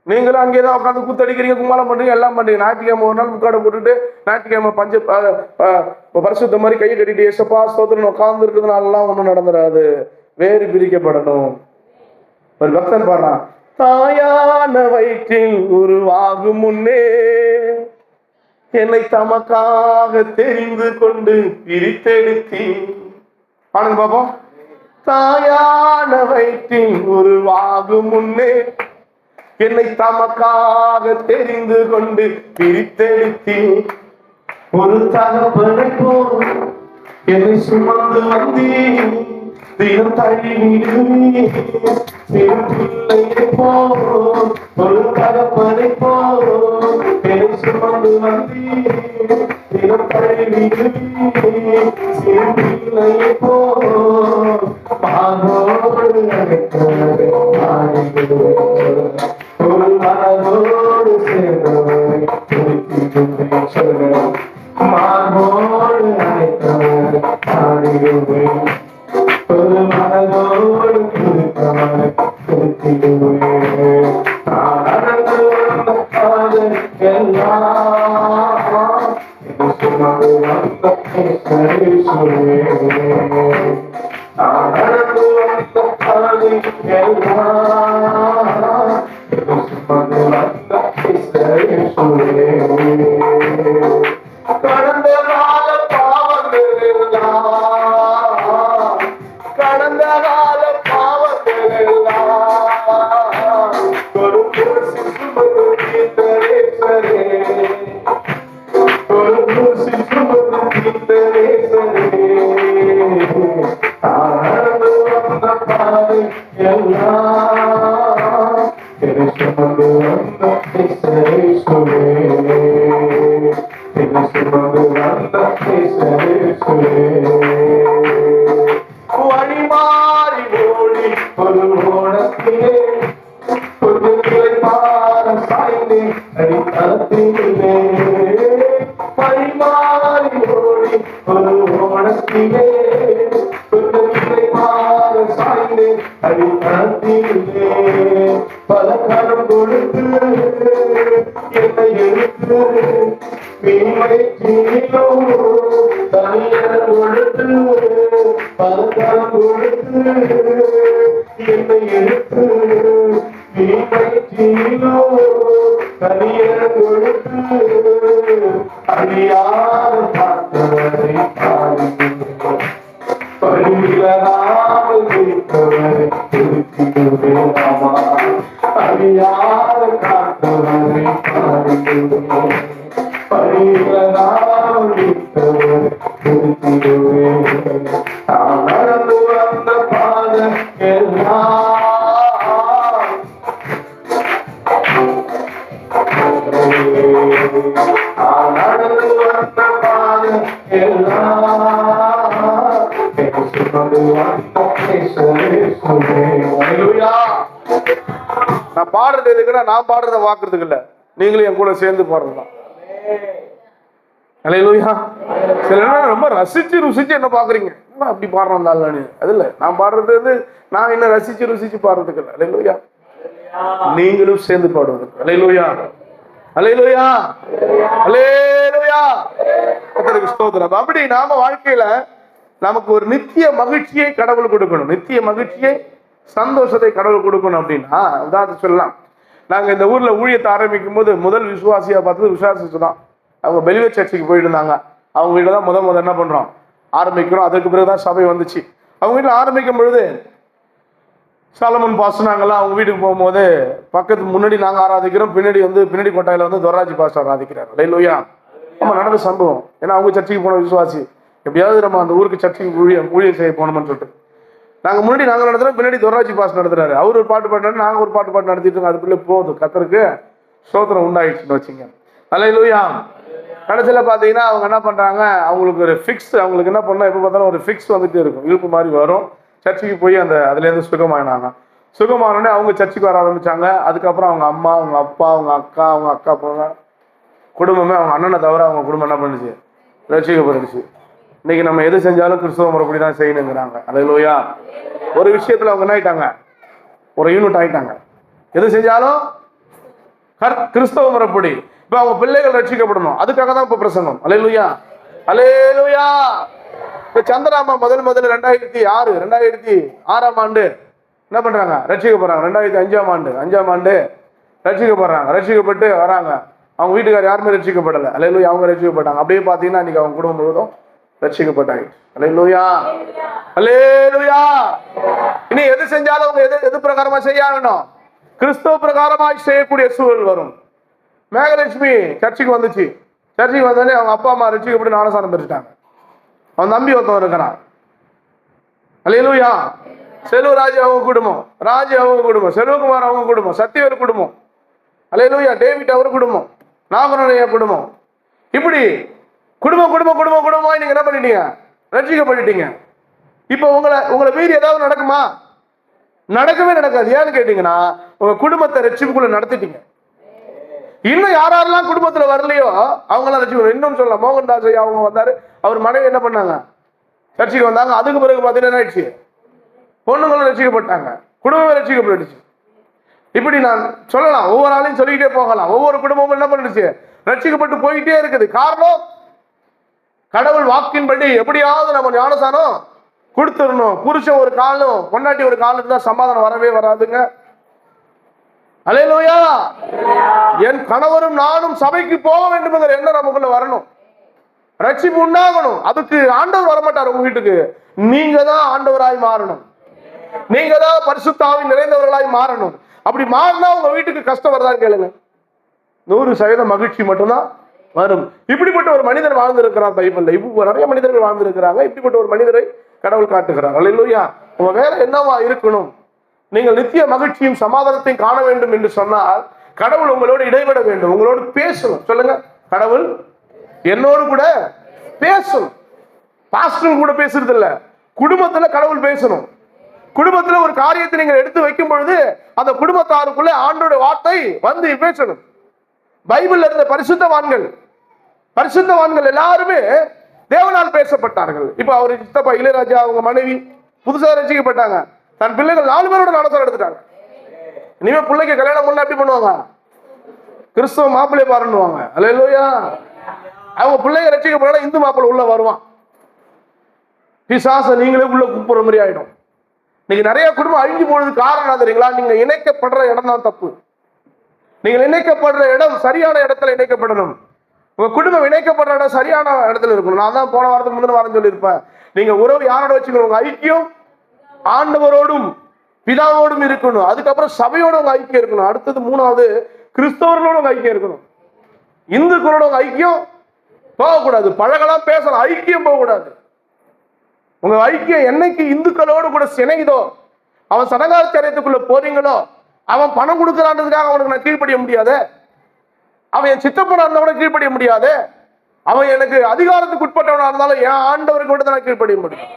நீங்களும் அங்கேதான் உட்காந்து கூத்தடிக்கிறீங்க, கும்மாளம் பண்றீங்க, எல்லாம் பண்றீங்க. ஞாயிற்றுக்கிழமை ஒரு நாள் முக்காடை போட்டுட்டு ஞாயிற்றுக்கிழமை பரிசுத்த மாதிரி கையை கட்டிட்டு ஏசப்பா ஸ்தோத்திரம் உட்கார்ந்து இருக்கிறதுனாலாம் ஒண்ணும் நடந்துடாது. வேறு பிரிக்கப்படணும். ஒரு பக்தன் பாடுறான், தாயான வயிற்றில் உருவாகும் முன்னே என்னை தமக்காக தெரிந்து கொண்டு பிரித்தெடுத்தி. பாருங்க பாப்போம். தாயான வயிற்றில் உருவாகும் முன்னே என்னை தமக்காக தெரிந்து கொண்டு பிரித்தெடுத்தி, ஒரு தகப்பனை போல் என்னை சுமந்து வந்தீ, தினம் தழுவிடுவே சிறு பிள்ளையை போல், ஒரு தகப்பனை போல் என்னை சுமந்து வந்தீ, தினம் தழுவிடுவே சிறு பிள்ளையை போல், மானோடு அழைத்தவரை ஒரு மனதோடு சேர்ந்தவரை குறித்திடுவேன் சொல்ல, மானோடு அழைத்தவரை ஆடிடுவேன், ஒரு மனதோடு குறித்தவரை குறித்திடுவேன். நடந்து வந்த காதல் எல்லாம் சுமந்து வந்த சொல்வேன். நடந்து வந்த காதல் எல்லாம் சுமந்து வந்த சொல்வேன். கடந்த கால பாவங்கள் எல்லாம், கடந்த கால பாவங்கள் எல்லாம் ஒரு சுமந்து தீர்த்தரே சரே, ஒரு சுமந்து தீர்த்தரே சரே. நடந்து வந்த பாதை எல்லாம் சுமந்து வந்த சரே சொல்வே, சுமந்து வந்த சரே சொல்வே. வழி மாறி ஓடி ஒரு ஓடத்திலே கொஞ்சம் கிளை மாற சாய்ந்தே அடித்தளத்திலே, வழி மாறி ஓடி ஒரு ஓடத்திலே கொஞ்சம் கிளை மாற சாய்ந்தே அடித்தளத்திலே, பல கரம் கொடுத்து என்னை எடுத்து மீன்மை தீனோ தனியர் கொடுத்து, பல கரம் கொடுத்து என்னை எடுத்து மீன்மை தீனோ தனியர் கொடுத்து, அடியார் பார்த்தவரை பாடுகிறேன், பரிவிலராமல் வைத்தவரை திருத்திடுவேன். ஆமா, அடியார் காத்தவரை பாடுகிறேன், பரிவிலராமல் வைத்தவரை திருத்திடுவேன். நான் நடந்து வந்த பாதை எல்லாம், நான் நடந்து வந்த பாதை எல்லாம் சுமந்து வந்த நான் பாடுறது எதுக்குன்னா, நான் பாடுறத வாக்குறதுக்கு இல்ல, நீங்களும் என் கூட சேர்ந்து பாடுறதுதான். அல்லேலூயா. சில நேரம் ரொம்ப ரசிச்சு ருசிச்சு என்ன பாக்குறீங்க, அப்படி பாடுறோம் அது இல்ல. நான் பாடுறது வந்து நான் என்ன ரசிச்சு ருசிச்சு பாடுறதுக்கு இல்ல. அல்லேலூயா. நீங்களும் சேர்ந்து பாடுவதற்கு. அல்லேலூயா, அல்லேலூயா, அல்லேலூயா. கர்த்தருக்கு ஸ்தோத்திரம். அப்படி நாம வாழ்க்கையில நமக்கு ஒரு நித்திய மகிழ்ச்சியை கடவுள் கொடுக்கணும். நித்திய மகிழ்ச்சியை, சந்தோஷத்தை கடவுள் கொடுக்கணும். அப்படின்னா உதாரணத்துக்கு சொல்லலாம், நாங்க இந்த ஊர்ல ஊழியத்தை ஆரம்பிக்கும் போது முதல் விசுவாசியா பார்த்தது விசுவாசிச்சு தான். அவங்க பெலிவே சர்ச்சுக்கு போயிட்டு இருந்தாங்க. அவங்க வீட்டில் தான் முதல் என்ன பண்றோம், ஆரம்பிக்கிறோம். அதற்கு பிறகுதான் சபை வந்துச்சு. அவங்க வீட்டில் ஆரம்பிக்கும் பொழுது சாலமன் பாஸ்டர் நாங்கெல்லாம் அவங்க வீட்டுக்கு போகும்போது பக்கத்து முன்னாடி நாங்க ஆராதிக்கிறோம், பின்னாடி கொட்டாயில வந்து துவராஜி பாஸ்டர் ஆராதிக்கிறார். அல்லேலூயா. நம்ம நடந்த சம்பவம். ஏன்னா அவங்க சர்ச்சுக்கு போன விசுவாசி, எப்படியாவது நம்ம அந்த ஊருக்கு சர்ச்சுக்கு ஊழியம் செய்ய போனோம்னு சொல்லிட்டு முன்னாடி நாங்கள் நடத்துறோம், பின்னாடி தொராட்சி பாஸ் நடத்துறாரு. அவர் ஒரு பாட்டு பாட்டு, நாங்கள் ஒரு பாட்டு நடத்திட்டு இருக்கோம். அதுக்குள்ளே போதும், கர்த்தருக்கு ஸ்தோத்திரம் உண்டாயிடுச்சுன்னு வச்சுங்க. அல்லேலூயா. கடைசியில் பார்த்தீங்கன்னா அவங்க என்ன பண்ணுறாங்க, அவங்களுக்கு ஒரு ஃபிக்ஸ், அவங்களுக்கு என்ன பண்ணால் எப்போ பார்த்தாலும் ஒரு ஃபிக்ஸ் வந்துட்டு இருக்கும், இழுப்பு மாதிரி வரும். சர்ச்சுக்கு போய் அதுலேருந்து சுகமாயினாங்க. சுகமானோடனே அவங்க சர்ச்சுக்கு வர ஆரம்பித்தாங்க. அதுக்கப்புறம் அவங்க அம்மா, அவங்க அப்பா, அவங்க அக்கா போங்க குடும்பமே, அவங்க அண்ணனை தவிர அவங்க குடும்பம் என்ன பண்ணுச்சு, ரட்சிக்கப்பட்டுச்சு. இன்னைக்கு நம்ம எது செஞ்சாலும் கிறிஸ்தவ முறைப்படி தான் செய்யணுங்கிறாங்க. அல்லேலூயா. ஒரு விஷயத்தில் அவங்க என்ன ஆயிட்டாங்க, ஒரு யூனிட் ஆயிட்டாங்க. எது செஞ்சாலும் கிறிஸ்தவ முறைப்படி. இப்போ அவங்க பிள்ளைகள் ரட்சிக்கப்படணும், அதுக்காக தான் இப்போ பிரசங்கம். அல்லேலூயா, அல்லேலூயா. இப்போ சந்திராமா முதல் 2006 ஆண்டு என்ன பண்றாங்க, ரட்சிக்கப்படுறாங்க. 2005 ஆண்டு ரட்சிக்கப்படுறாங்க. ரட்சிக்கப்பட்டு வராங்க. அவங்க வீட்டுக்காரர் யாருமே ரட்சிக்கப்படலை. அல்லேலூயா. அவங்க ரட்சிக்கப்பட்டாங்க. அப்படியே பார்த்தீங்கன்னா இன்னைக்கு அவங்க குடும்பம் முழுவதும் ரட்சிக்கப்பட்டாங்க. அல்லேலூயா, அல்லேலூயா. இனி எது செஞ்சாலும் அவங்க எது பிரகாரமா செய்யணும், கிறிஸ்தவ பிரகாரமாய் செய்யக்கூடிய சூழல் வரும். மேகலட்சுமி சர்ச்சுக்கு வந்துச்சு. சர்ச்சுக்கு வந்தோடனே அவங்க அப்பா அம்மா ரட்சிக்கப்பட்டு ஞானஸ்நானம் பெற்றுட்டாங்க. அவன் தம்பி ஒருத்தன் இருக்கிறான். அல்லேலூயா. செல்வராஜ் அவங்க குடும்பம், ராஜ் அவங்க குடும்பம், செல்வகுமார் அவங்க குடும்பம், சத்தியவர் குடும்பம், அல்லேலூயா, டேவிட் அவர் குடும்பம், நாகரணைய குடும்பம். இப்படி குடும்பமா நீங்க என்ன பண்ணிட்டீங்க, ரட்சிக்கப்பட்டுட்டீங்க. இப்ப உங்களை மீறி ஏதாவது நடக்குமா? நடக்கவே நடக்காது. ஏன்னு கேட்டீங்கன்னா உங்க குடும்பத்தை ரட்சிப்புக்குள்ள நடத்திட்டீங்க. இன்னும் யாரெல்லாம் குடும்பத்துல வரலையோ அவங்களாம் ரட்சிக்கணும். இன்னும் சொல்லலாம், மோகன்தாஸ் ஐயா அவங்க வந்தாரு, அவர் மனைவி என்ன பண்ணாங்க, சர்ச்சைக்கு வந்தாங்க. அதுக்கு பிறகு பார்த்தீங்கன்னா ஆயிடுச்சு, பொண்ணுங்களும் ரட்சிக்கப்பட்டாங்க, குடும்பமே ரட்சிக்கப்பட்டுச்சு. இப்படி நான் சொல்லலாம், ஒவ்வொரு ஆளையும் சொல்லிக்கிட்டே போகலாம். ஒவ்வொரு குடும்பமும் என்ன பண்ணிடுச்சு, ரட்சிக்கப்பட்டு போயிட்டே இருக்குது. காரணம், கடவுள் வாக்கின்படி எப்படியாவது நம்ம ஞானஸ்நானம் கொடுத்துடணும். புருஷன் ஒரு காலம், பொண்டாட்டி ஒரு காலம் இருந்தா சமாதானம் வரவே வராதுங்க. அல்லேலூயா. என் கணவரும் நானும் சபைக்கு போக வேண்டும் என்கிற எண்ணம் நமக்குள்ள வரணும், ரட்சிப்பு உண்டாகணும். அதுக்கு ஆண்டவர் வரமாட்டார் உங்க வீட்டுக்கு, நீங்க தான் ஆண்டவராய் மாறணும், நீங்க தான் பரிசுத்த ஆவி நிறைந்தவர்களாய் மாறணும். அப்படி மாறினா உங்க வீட்டுக்கு கஷ்டம் வரதான் கேளுங்க, 100% மகிழ்ச்சி மட்டும்தான் வரும். இப்படிப்பட்ட ஒரு மனிதர் வாழ்ந்திருக்கிறார் பைபிள்ல. இப்போ நிறைய மனிதர்கள் வாழ்ந்திருக்கிறாங்க. இப்படிப்பட்ட ஒரு மனிதரை கடவுள் காட்டுகிறார். அல்லேலூயா. உங்க வேலை என்னவா இருக்கணும், நீங்கள் நித்திய மகிழ்ச்சியும் சமாதானத்தையும் காண வேண்டும் என்று சொன்னால் கடவுள் உங்களோடு இடைவிட வேண்டும், உங்களோடு பேசணும். சொல்லுங்க, கடவுள் என்னோடு கூட பேசணும். பாஸ்டர் கூட பேசுறது இல்ல, குடும்பத்துல கடவுள் பேசணும். குடும்பத்துல ஒரு காரியத்தை நீங்கள் எடுத்து வைக்கும் பொழுது அந்த குடும்பத்தாருக்குள்ள ஆண்டோட வார்த்தை வந்து பேசணும். பைபிள்ல இருந்த பரிசுத்தவான்கள் எல்லாருமே தேவனால் பேசப்பட்டார்கள். இப்ப அவரு சித்தப்பா இளையராஜா அவங்க மனைவி புதுசா ரசிக்கப்பட்டாங்க. தன் பிள்ளைகள் 4 பேரோட ஞானஸ்நானம் எடுத்துட்டாங்க. இனிமே பிள்ளைக்கு கல்யாணம் பண்ண எப்படி பண்ணுவாங்க, கிறிஸ்தவ மாப்பிள்ளை பாருன்னுவாங்க. அல்லேலூயா. அவங்க பிள்ளைங்க ரசிக்கப்பட இந்து மாப்பிள்ளை உள்ள வருவான். பிசாச நீங்களே உள்ள கூப்பிடுற மாதிரி ஆயிடும். நீங்க நிறைய குடும்பம் அழிஞ்சு போனது காரணம் தெரியுங்களா, நீங்க இணைக்கப்படுற இடம் தான் தப்பு. நீங்கள் இணைக்கப்படுற இடம் சரியான இடத்துல இணைக்கப்படணும். உங்க குடும்பம் இணைக்கப்படுற இடம் சரியான இடத்துல இருக்கணும். நான் தான் போன வாரத்துக்கு முந்தின வாரம் சொல்லியிருப்பேன், நீங்க உறவு யாரோட வச்சுக்கணும், உங்க ஐக்கியம் ஆண்டவரோடும் பிதாவோடும் இருக்கணும். அதுக்கப்புறம் சபையோட உங்க ஐக்கியம் இருக்கணும். அடுத்தது 3வது கிறிஸ்தவர்களோட உங்க ஐக்கியம் இருக்கணும். இந்துக்களோட உங்க ஐக்கியம் போகக்கூடாது. பழகலாம், பேசலாம், ஐக்கியம் போகக்கூடாது. உங்க ஐக்கியம் என்னைக்கு இந்துக்களோடு கூட சிணைதோ, அவன் சடங்காச்சாரியத்துக்குள்ள போறீங்களோ, அவன் பணம் கொடுக்கிறான்றதுக்காக அவனுக்கு நான் கீழ்ப்படிய முடியாது. அவன் என் சித்தப்பனா இருந்தவன கீழ்ப்படிய முடியாது. அவன் எனக்கு அதிகாரத்துக்கு உட்பட்டவனா இருந்தாலும் என் ஆண்டவருக்கு மட்டும் தான் கீழ்ப்படிய முடியும்.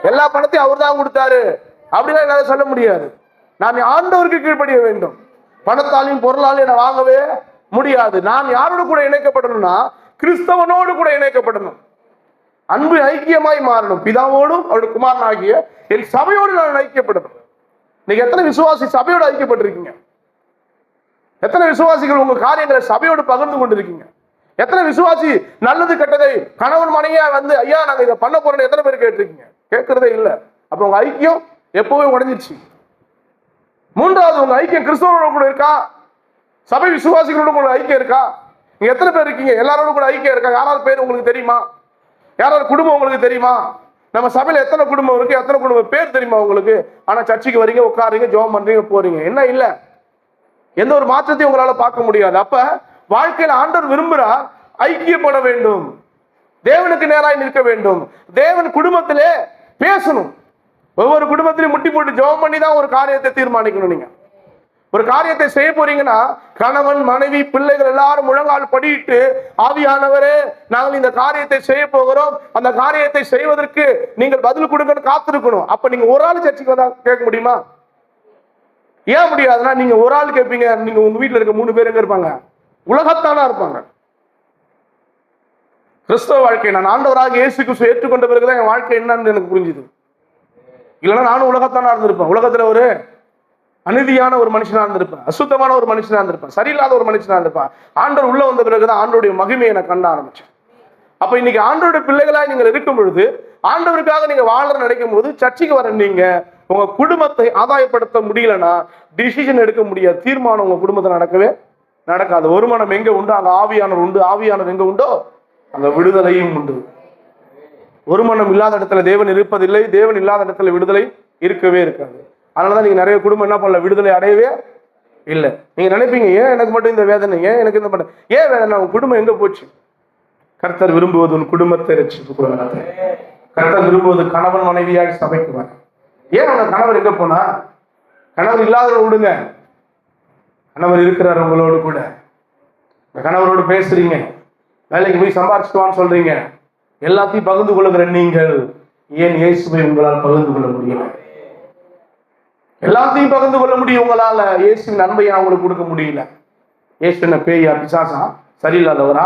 எல்லா பணத்தையும் அவர் தான் கொடுத்தாரு அப்படின்னா என்னால சொல்ல முடியாது. நான் ஆண்டவருக்கு கீழ்ப்படிய வேண்டும். பணத்தாலையும் பொருளாலையும் நான் வாங்கவே முடியாது. நான் யாரோடு கூட இணைக்கப்படணும்னா கிறிஸ்தவனோடு கூட இணைக்கப்படணும். அன்பு ஐக்கியமாய் மாறணும். பிதாவோடும் அவருடைய குமாரன் ஆகிய என் சபையோடு நான் ஐக்கியப்படணும். நீங்க எத்தனை விசுவாசி சபையோடு ஐக்கியப்பட்டிருக்கீங்க? எத்தனை விசுவாசிகள் உங்க காரியங்களை சபையோடு பகிர்ந்து கொண்டிருக்கீங்க? எத்தனை விசுவாசி நல்லது கெட்டதை கணவன் மனைவியா வந்து ஐயா நாங்க இதை பண்ண போறோம்னு எத்தனை பேர் கேட்டிருக்கீங்க? கேட்கறதே இல்லை. அப்ப உங்க ஐக்கியம் எப்பவே உடைஞ்சிருச்சு. 3வது, உங்க ஐக்கியம் கிறிஸ்தவரோட கூட இருக்கா? சபை விசுவாசிகளோட கூட ஐக்கியம் இருக்கா? நீங்க எத்தனை பேர் இருக்கீங்க? எல்லாரோட கூட ஐக்கியம் இருக்கா? யாராவது பேர் உங்களுக்கு தெரியுமா? யாராவது குடும்பம் உங்களுக்கு தெரியுமா? நம்ம சபையில எத்தனை குடும்பம் இருக்கு, எத்தனை குடும்பம் பேர் தெரியுமா உங்களுக்கு? ஆனா சர்ச்சுக்கு வரீங்க, உட்காருங்க, ஜெபம் பண்றீங்க, போறீங்க. என்ன இல்ல, எந்த ஒரு மாற்றத்தையும் உங்களால பார்க்க முடியாது. அப்ப வாழ்க்கையில ஆண்டவர் விரும்புறார் ஐக்கியப்பட வேண்டும், தேவனுக்கு நேராய் நிற்க வேண்டும், தேவன் குடும்பத்திலே பேசணும். ஒவ்வொரு குடும்பத்திலையும் முட்டி போட்டு ஜெபம் பண்ணி தான் ஒரு காரியத்தை தீர்மானிக்கணும். நீங்க ஒரு காரியத்தை செய்ய போறீங்கன்னா கணவன் மனைவி பிள்ளைகள் எல்லாரும் முழங்கால் படியிட்டு, ஆவியானவரே நாங்கள் இந்த காரியத்தை செய்ய போகிறோம், அந்த காரியத்தை செய்வதற்கு நீங்கள் பதில் கொடுங்கன்னு காத்திருக்கணும். அப்ப நீங்க ஒரு ஆள் சர்ச்சைக்கு வந்தா கேட்க முடியுமா? ஏன் முடியாதுன்னா, நீங்க ஒரு ஆள் கேட்பீங்க, நீங்க உங்க வீட்டுல இருக்க 3 பேர் எங்க இருப்பாங்க? உலகத்தானா இருப்பாங்க. கிறிஸ்தவ வாழ்க்கை நான் ஆண்டவராக இயேசு கிறிஸ்து ஏற்றுக்கொண்ட பிறகுதான் என் வாழ்க்கை என்னன்னு எனக்கு புரிஞ்சுது. இல்லைன்னா நானும் உலகத்தானா இருந்திருப்பேன். உலகத்துல ஒரு அநீதியான ஒரு மனுஷனா இருந்திருப்பேன், அசுத்தமான ஒரு மனுஷனா இருந்திருப்பேன், சரியில்லாத ஒரு மனுஷனா இருந்திருப்பேன். ஆண்டவர் உள்ள வந்த பிறகுதான் ஆண்டவருடைய மகிமையை நான் கண்ட ஆரம்பிச்சேன். அப்ப இன்னைக்கு ஆண்டவருடைய பிள்ளைகளா நீங்கள் இருக்கும் பொழுது, ஆண்டவருக்காக நீங்க வாழ நினைக்கும் போது, சர்ச்சைக்கு வர நீங்க உங்க குடும்பத்தை ஆதாயப்படுத்த முடியலன்னா டிசிஷன் எடுக்க முடியாது. தீர்மானம் உங்க குடும்பத்தை நடக்கவே நடக்காது. ஒரு மனம் எங்க உண்டு அங்க ஆவியானவர் உண்டு, ஆவியானவர் எங்க உண்டோ அங்க விடுதலையும் உண்டு. ஒரு மனம் இல்லாத இடத்துல தேவன் இருப்பதில்லை, தேவன் இல்லாத இடத்துல விடுதலை இருக்கவே இருக்காது. அதனாலதான் நீங்க நிறைய குடும்பம் என்ன பண்ணல, விடுதலை அடையவே இல்லை. நீங்க நினைப்பீங்க, ஏன் எனக்கு மட்டும் இந்த வேதனை, ஏன் எனக்கு இந்த மட்டும் ஏன் வேதனை, உங்க குடும்பம் எங்க போச்சு? கர்த்தர் விரும்புவது உன் குடும்பத்தை ரட்சித்து கொடுங்க. கர்த்தர் விரும்புவது கணவன் மனைவியாக சபைக்கு வர. ஏன் உங்க கணவர் எங்க போனா? கணவர் இல்லாதவரை விடுங்க, கணவர் இருக்கிறார் உங்களோடு கூட. கணவரோடு பேசுறீங்க, வேலைக்கு போய் சம்பாரிச்சுட்டுவான்னு சொல்றீங்க, எல்லாத்தையும் பகிர்ந்து கொள்ளுகிற நீங்கள் ஏன் இயேசுவை உங்களால் பகிர்ந்து கொள்ள முடியல? எல்லாத்தையும் பகிர்ந்து கொள்ள முடியும் உங்களால, இயேசுவின் அன்பையை அவங்களுக்கு கொடுக்க முடியல. இயேசு என்ன பேயா, பிசாசா, சரியில்லாதவரா?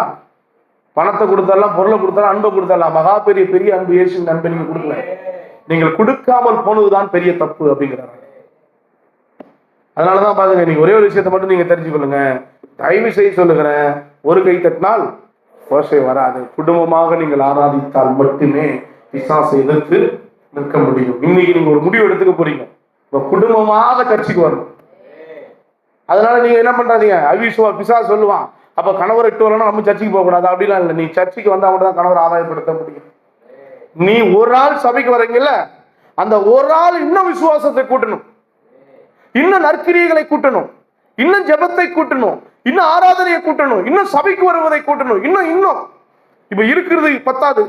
பணத்தை கொடுத்தாலாம், பொருளை கொடுத்தாலும், அன்பை கொடுத்தாலாம். மகா பெரிய பெரிய அன்பு இயேசுவின் அன்பை நீங்க கொடுக்கல. நீங்கள் கொடுக்காமல் போனதுதான் பெரிய தப்பு அப்படிங்கிறாங்க. அதனாலதான் பாருங்க, நீங்க ஒரே ஒரு விஷயத்தை மட்டும் நீங்க தெரிஞ்சு கொள்ளுங்க. தயவு செய்ய சொல்லுகிறேன், ஒரு கை தட்டினால் ஓசை வராது. குடும்பமாக நீங்கள் ஆராதித்தால் மட்டுமே பிசாசை எதிர்த்து நிற்க முடியும். இன்னைக்கு நீங்க ஒரு முடிவு எடுத்துக்க போறீங்க, குடும்பமாக சர்ச்சைக்கு வரணும். அதனால நீங்க என்ன பண்றாதீங்க, அவிசுவா பிசாசு சொல்லுவான், அப்ப கணவர் இட்டு வரணும், நம்ம சர்ச்சைக்கு போக கூடாது அப்படிலாம் இல்லை. நீ சர்ச்சைக்கு வந்தா மட்டும் தான் கணவர் ஆதாயப்படுத்த முடியும். நீ ஒரு ஆள் சபைக்கு வரீங்கல்ல, அந்த ஒரு ஆள் இன்னும் விசுவாசத்தை கூட்டணும், இன்னும் நற்கிரியைகளை கூட்டணும், இன்னும் ஜெபத்தை கூட்டணும், இன்னும் ஆராதனையை கூட்டணும், இன்னும் சபைக்கு வருவதை கூட்டணும், இன்னும் இன்னும். இப்ப இருக்கிறது பத்தாது.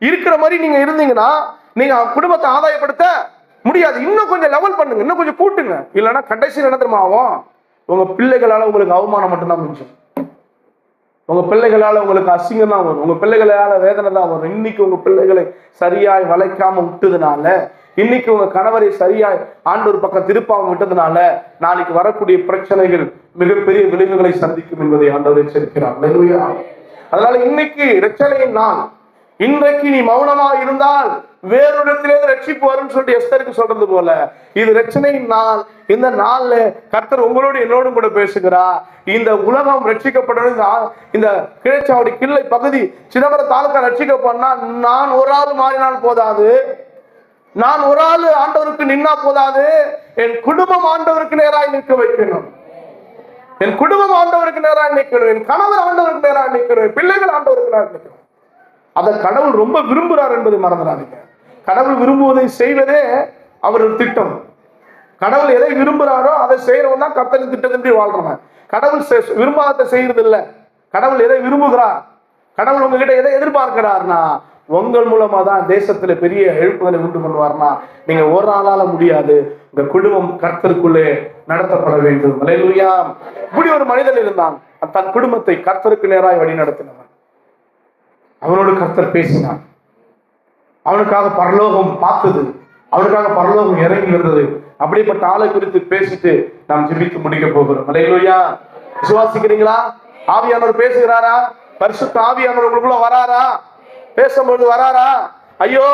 இருக்கிற மாதிரி நீங்க இருந்தீங்கன்னா நீங்க குடும்பத்தை ஆதாயப்படுத்த முடியாது. இன்னும் கொஞ்சம் லெவல் பண்ணுங்க, இன்னும் கொஞ்சம் கூட்டுங்க. இல்லைன்னா கடைசி நடத்துமா ஆகும், உங்க பிள்ளைகளால உங்களுக்கு அவமானம் மட்டும்தான் மிஞ்சும். உங்க பிள்ளைகளால உங்களுக்கு அசிங்கம் தான் வரும், உங்க பிள்ளைகளால வேதனை தான் வரும். இன்னைக்கு உங்க பிள்ளைகளை சரியாய் வளைக்காம விட்டதுனால, இன்னைக்கு உங்க கணவரை சரியாய் ஆண்டவர் பக்கம் திருப்பாம விட்டதுனால, நாளைக்கு வரக்கூடிய பிரச்சனைகள் மிகப்பெரிய விளைவுகளை சந்திக்கும் என்பதை ஆண்டவர் எச்சரிக்கிறார். அதனால இன்னைக்கு இரட்சணையின் நாள். இன்றைக்கு நீ மௌனமா இருந்தால் வேறொரு ரட்சிப்பு வரும்னு சொல்லிட்டு எஸ்தருக்கு சொல்றது போல, இது ரட்சணையின் நாள். இந்த நாள்ல கர்த்தர் உங்களோடு என்னோடும் கூட பேசுகிறார். இந்த உலகம் ரட்சிக்கப்படணும். இந்த கிழச்சாவடி கிள்ளை பகுதி சிதம்பரம் தாலுக்கா ரட்சிக்கப்படனா நான் ஒரு ஆள் மாறினால் போதாது, நான் ஒரு ஆள் ஆண்டவருக்கு நின்னா போதாது, என் குடும்பம் ஆண்டவருக்கு நேராய் நிற்க வைக்கணும். என் குடும்பம் ஆண்டவருக்கு நேராக நிற்கணும், என் கணவர் ஆண்டவருக்கு நேராக நிற்கணும், பிள்ளைகள் ஆண்டவருக்கு நேராக நிற்கணும். அதை கடவுள் ரொம்ப விரும்புகிறார் என்பதை மறந்துடாதீங்க. கடவுள் விரும்புவதை செய்வதே அவரது திட்டம். கடவுள் எதை விரும்புகிறாரோ அதை செய்யறவன் தான் கர்த்தரின் திட்டத்தின்படி வாழ்றவன். கடவுள் விரும்பாததை செய்யறது இல்லை. கடவுள் எதை விரும்புகிறார், கடவுள் உங்ககிட்ட எதை எதிர்பார்க்கிறார்னா, உங்கள் மூலமா தான் தேசத்துல பெரிய எழுப்புதலை உண்டு பண்ணுவார்னா, நீங்க ஒரு நாளால முடியாது. உங்க குடும்பம் கர்த்தருக்குள்ளே நடத்தப்பட வேண்டும். அல்லேலூயா. இப்படி ஒரு மனிதன் இருந்தான், தன் குடும்பத்தை கர்த்தருக்கு நேராய் வழி நடத்தினவன். அவனோடு கர்த்தர் பேசினான், அவனுக்காக பரலோகம் பார்த்தது, அவனுக்காக பரலோகம் இறங்கி வந்தது. அப்படிப்பட்ட ஆளை குறித்து பேசிட்டு நாம் ஜெபித்து முடிக்க போகிறோம். அல்லேலூயா. விசுவாசிக்கிறீங்களா? ஆவியானவர் பேசுகிறாரா? பரிசுத்த ஆவியானவர் உங்களுக்குள்ள வராரா? பேசும்போது வராரா? ஐயோ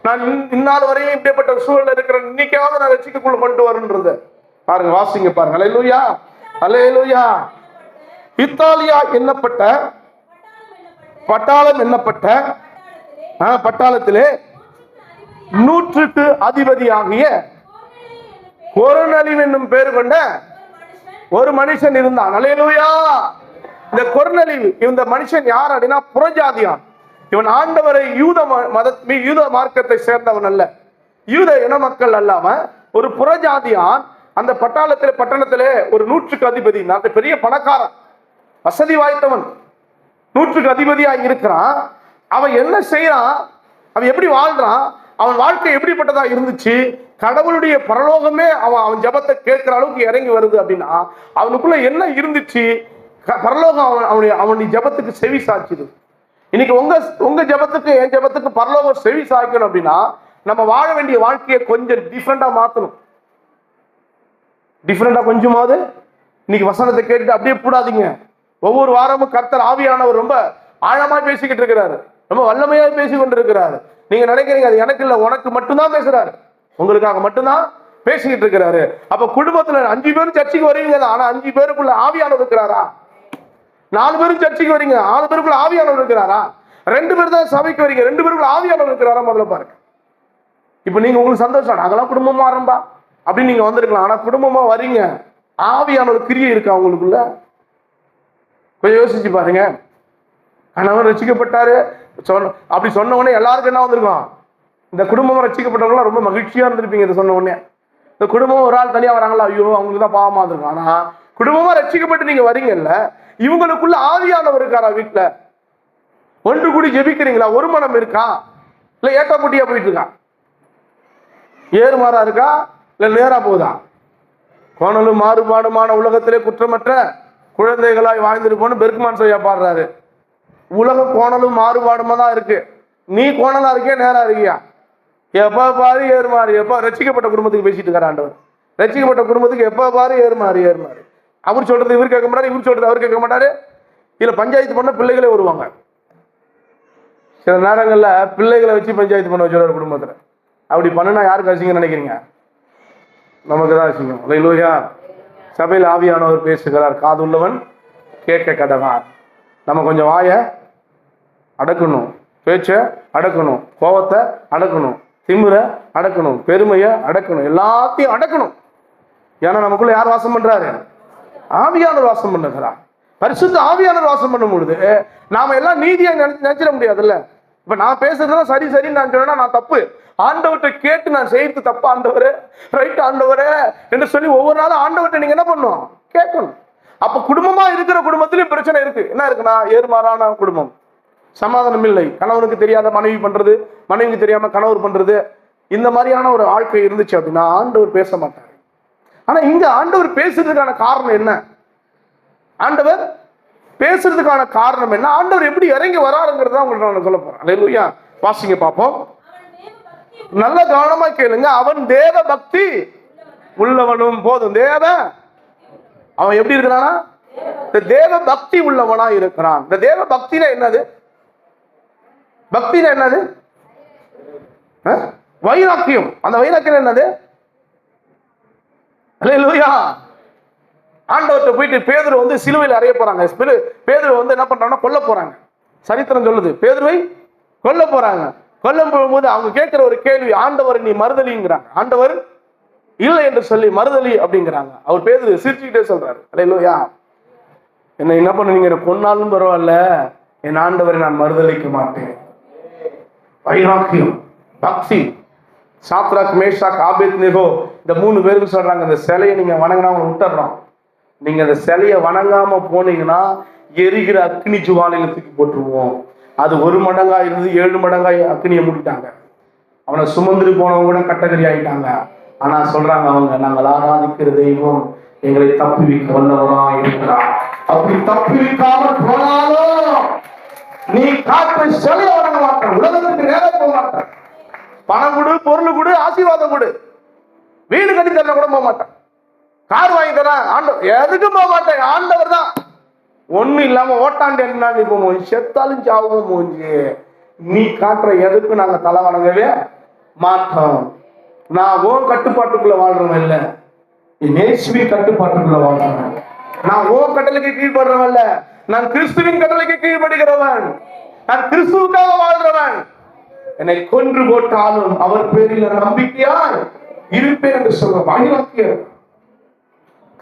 நான் இந்நாள் வரையும் இப்படிப்பட்ட சூழல் இருக்கிறேன், இன்னைக்காவது நான் ரட்சிக்குள்ள கொண்டு வரணுன்றது பாருங்க, வாசிங்க பாருங்க. அல்லேலூயா, அல்லேலூயா. இத்தாலியா என்னப்பட்ட பட்டாளம் என்னப்பட்ட பட்டாளத்திலே 100க்கு அதிபதியாகிய கொர்நேலியு என்னும் பேர் கொண்ட ஒரு மனுஷன் இருந்தான். அல்லேலூயா. இந்த கொர்நேலியு இந்த மனுஷன் யார் அப்படின்னா புறஜாதியான். இவன் ஆண்டவரை யூத மார்க்கத்தை சேர்ந்தவன் அல்ல, யூத இன மக்கள் அல்லாம ஒரு புறஜாதியான். அந்த பட்டணத்திலே ஒரு 100க்கு அதிபதி, அந்த பெரிய பணக்காரன், வசதி வாய்த்தவன், 100க்கு அதிபதியா இருக்கிறான். அவன் என்ன செய்யறான், அவன் எப்படி வாழ்றான், அவன் வாழ்க்கை எப்படிப்பட்டதா இருந்துச்சு, கடவுளுடைய பரலோகமே அவன் ஜபத்தை கேட்கிற அளவுக்கு இறங்கி வருது அப்படின்னா அவனுக்குள்ள என்ன இருந்துச்சு? பரலோகம் அவனுடைய ஜபத்துக்கு செவி சாய்ச்சுது. இன்னைக்கு உங்க ஜபத்துக்கு என் ஜபத்துக்கு பரலோகம் செவி சாய்க்கணும் அப்படின்னா நம்ம வாழ வேண்டிய வாழ்க்கையை கொஞ்சம் டிஃப்ரெண்டா மாத்தணும். டிஃப்ரெண்டா கொஞ்சமாவது இன்னைக்கு வசனத்தை கேட்டுட்டு அப்படியே கூடாதீங்க. ஒவ்வொரு வாரமும் கர்த்தர் ஆவியானவர் ரொம்ப ஆழமா பேசிக்கிட்டு இருக்கிறாரு, ரொம்ப வல்லமையா பேசி கொண்டு இருக்கிறாரு. நீங்க நினைக்கிறீங்க அது எனக்கு இல்ல, உனக்கு மட்டும்தான் பேசுறாரு, உங்களுக்காக மட்டும்தான் பேசிக்கிட்டு இருக்கிறாரு. அப்ப குடும்பத்துல 5 பேரும் சர்ச்சைக்கு வரீங்க, ஆனா 5 பேருக்குள்ள ஆவியானவர் இருக்கிறாரா? 4 பேரும் சர்ச்சைக்கு வரீங்க, 4 பேருக்குள்ள ஆவியானவர் இருக்கிறாரா? 2 பேர் தான் சபைக்கு வரீங்க, 2 பேருக்குள்ள ஆவியானவர் இருக்கிறாரா? முதல்ல பாருங்க. இப்ப நீங்க உங்களுக்கு சந்தோஷம், நாங்கெல்லாம் குடும்பமா வரம்பா அப்படின்னு நீங்க வந்திருக்கலாம். ஆனா குடும்பமா வரீங்க, ஆவியானவர் கிரியை இருக்கா உங்களுக்குள்ள? கொஞ்சம் யோசிச்சு பாருங்க. கணவன் ரசிக்கப்பட்டாரு அப்படி சொன்ன உடனே எல்லாருக்கும் என்ன வந்திருக்கும்? இந்த குடும்பம் ரசிக்கப்பட்டவங்களாம் ரொம்ப மகிழ்ச்சியா இருந்திருப்பீங்க. இதை சொன்ன உடனே இந்த குடும்பம் ஒரு ஆள் தனியா வராங்களா, ஐயோ அவங்களுக்கு தான் பாவமா இருக்கும். ஆனா குடும்பமா ரசிக்கப்பட்டு நீங்க வரீங்கல்ல, இவங்களுக்குள்ள ஆவியானவர் இருக்காரா? வீட்டுல ஒன்று கூடி ஜெபிக்கிறீங்களா? ஒரு மனம் இருக்கா? இல்ல ஏட்டா போட்டியா போயிட்டு இருக்கா? ஏறுமாறா இருக்கா? இல்ல நேரா போகுதா? கோணலும் மாறுபாடுமான உலகத்திலே குற்றமற்ற குழந்தைகளாய் வாழ்ந்திருப்போன்னு பெர்க்மான் ஐயா பாடுறாரு. உலகம் கோணலும் மாறுபாடுமா தான் இருக்கு. நீ கோணலா இருக்கியா நேரா இருக்கியா? எப்ப பாரு ஏறுமாறு. எப்ப ரசிக்கப்பட்ட குடும்பத்துக்கு பேசிட்டு இருக்காரு ஆண்டவர். ரசிக்கப்பட்ட குடும்பத்துக்கு எப்ப பாரு ஏறுமாறு ஏறுமாறு. அவர் சொல்றது இவர் கேட்க மாட்டாரு, இவர் சொல்றது அவர் கேட்க மாட்டாரு. இதுல பஞ்சாயத்து பண்ண பிள்ளைகளே வருவாங்க. சில நேரங்கள்ல பிள்ளைகளை வச்சு பஞ்சாயத்து பண்ண வச்சு குடும்பத்துல அப்படி பண்ணுனா யாருக்கு அசிங்கம்னு நினைக்கிறீங்க? நமக்கு தான் அசிங்கம். அல்லேலூயா. சபையில் ஆவியானவர் பேசுகிறார், காதுள்ளவன் கேட்க கடவான். நம்ம கொஞ்சம் வாய அடக்கணும், பேச்ச அடக்கணும், கோபத்தை அடக்கணும், திமிர அடக்கணும், பெருமையை அடக்கணும், எல்லாத்தையும் அடக்கணும். ஏன்னா நமக்குள்ள யார் வாசம் பண்றாரு? ஆவியானவர் வாசம் பண்ணுகிறார். பரிசுத்த ஆவியானவர் வாசம் பண்ணும் பொழுது நாம எல்லாம் நீதியா நினைச்சிட முடியாதுல்ல. இப்ப நான் பேசுறதுலாம் சரி சரின்னு நான் சொன்னா நான் தப்பு. ஆண்டவர்கிட்ட கேட்டு நான் செய்யறது தப்பா ஆண்டவரே, ரைட் ஆண்டவரே என்று சொல்லி ஒவ்வொரு நாளும் ஆண்டவர்கிட்ட நீங்க என்ன பண்ணணும்? கேட்கணும். அப்ப குடும்பமா இருக்கிற குடும்பத்திலயும் பிரச்சனை இருக்கு. என்ன இருக்குன்னா ஏறுமாறான குடும்பம், சமாதானம் இல்லை, கணவனுக்கு தெரியாத மனைவி பண்றது, மனைவிக்கு தெரியாம கணவர் பண்றது, இந்த மாதிரியான ஒரு வாழ்க்கை இருந்துச்சு அப்படின்னா ஆண்டவர் பேச மாட்டார். ஆனா இங்க ஆண்டவர் பேசுறதுக்கான காரணம் என்ன? ஆண்டவர் பேசுறதுக்கான காரணம் என்ன? ஆண்டவர் எப்படி இறங்கி வராருங்கிறத உங்களுக்கு நான் சொல்ல போறேன். அல்லேலூயா. வாசிங்க பார்ப்போம். நல்ல கவனமா கேளுங்க. அவன் தேவ பக்தி உள்ளவனும். போதும். தேவ அவன் எப்படி இருக்கிறானா? தேவ பக்தி உள்ளவனா இருக்கிறான். இந்த தேவ பக்தியில என்னது? பக்தியில என்னது? வைராக்கியம். அந்த வைராக்கியம் என்னது? அல்லேலூயா. ஆண்டவர்கிட்ட போயிட்டு பேதுரு வந்து சிலுவையில் அறைய போறாங்க. பேதுரு வந்து என்ன பண்றாங்கன்னா கொல்ல போறாங்க. சரித்திரம் சொல்லுது பேதுருவை கொல்ல போறாங்க. கொல்லும் போகும்போது அவங்க கேட்கிற ஒரு கேள்வி, ஆண்டவர் நீ மறுதலிங்கிறாங்க. ஆண்டவர் இல்லை என்று சொல்லி மறுதலி அப்படிங்கிறாங்க. அவர் பேதுரு சிரிச்சுக்கிட்டே சொல்றாரு, அல்லேலூயா, என்ன பண்ணுவீங்க, கொன்னாலும் பரவாயில்ல, என் ஆண்டவரை நான் மறுதலிக்க மாட்டேன். வைராக்கியம், பக்தி. சாத்ராக், மேஷாக், ஆபேத்நேகோ இந்த 3 பேருக்கு சொல்றாங்க, இந்த சிலையை நீங்க வணங்கினா அவங்க விட்டுறோம். நீங்க அந்த சிலையை வணங்காம போனீங்கன்னா எரிகிற அக்னி ஜுவாலையில தூக்கி போட்டுருவோம். அது 1 மடங்கா இருந்து 7 மடங்காய் அக்னியை மூடிட்டாங்க. அவனை சுமந்துட்டு போனவங்க கூட கட்டகரி ஆயிட்டாங்க. ஆனா சொல்றாங்க அவங்க, நாங்கள் ஆராதிக்கிற தெய்வம் எங்களை தப்புவிக்க வல்லவரா இருக்கிறார். அப்படி தப்புவிக்காம போனாலும் நீ காற்று சிலையை வணங்க மாட்டேன், உலகத்துக்கு நேரம் போக மாட்டேன், பணம் கொடு, பொருள் கொடு, ஆசீர்வாதம் கொடு, வீடு கட்டி தர கூட போக மாட்டேன், கார் வாங்கி தரேன், ஆண்டவர் எதுக்கும் போக மாட்டேன், ஆண்டவர் தான். ஒண்ணு இல்லாம ஓட்டாண்டு என்ன இப்போ செத்தாலும் சாவும் மூஞ்சி. நீ காட்டுற எதுக்கும் நாங்க தலை வணங்கவே மாட்டோம். நான் ஓன் கட்டுப்பாட்டுக்குள்ள வாழ்றவன் இல்ல, இயேசுவின் கட்டுப்பாட்டுக்குள்ள வாழ்றவன். நான் ஓன் கட்டளைக்கு கீழ்படுறவன் இல்ல, நான் கிறிஸ்துவின் கட்டளைக்கு கீழ்படுகிறவன். நான் கிறிஸ்துவுக்காக வாழ்றவன். என்னை கொன்று போட்டாலும் அவர் பேரில் நம்பிக்கையாய் இருப்பேன் என்று சொல்ற வைராக்கியம்.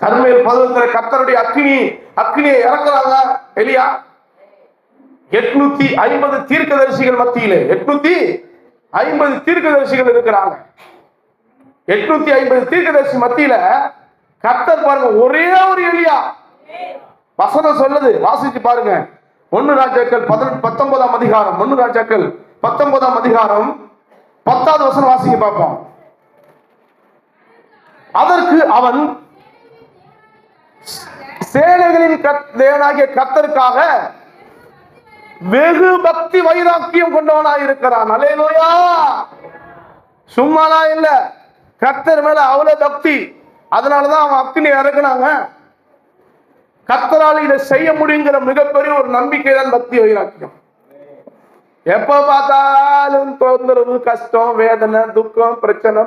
கர்மேல் பர்வதத்திலே கர்த்தருடைய அக்கினியை இறக்குறாங்க எலியா. 850 தீர்க்கதரிசிகள் மத்தியிலே 850 தீர்க்கதரிசிகள் இருக்கிறாங்க. 850 தீர்க்கதரிசி மத்தியில கர்த்தர் பாருங்க, ஒரே ஒரு எலியா. வசனம் சொல்லுது, வாசிச்சு பாருங்க. 1 ராஜாக்கள் 19ஆம் அதிகாரம், 1 ராஜாக்கள் 19ஆம் அதிகாரம் 10வது வசனம் வாசிக்க பார்ப்போம். அதற்கு அவன், சேனைகளின் தேவனாகிய கர்த்தருக்காக வெகு பக்தி வைராக்கியம் கொண்டவனாய் இருக்கிறான். அல்லேலூயா. சும்மானா இல்ல, கர்த்தர் மேல அவ்வளவு பக்தி. அதனாலதான் அவன் அக்னி இறக்குனாங்க. கர்த்தரால் இதை செய்ய முடியுங்கிற மிகப்பெரிய ஒரு நம்பிக்கை தான் பக்தி வைராக்கியம். எப்ப பார்த்தாலும் தொந்தரவு, கஷ்டம், வேதனை, துக்கம், பிரச்சனை.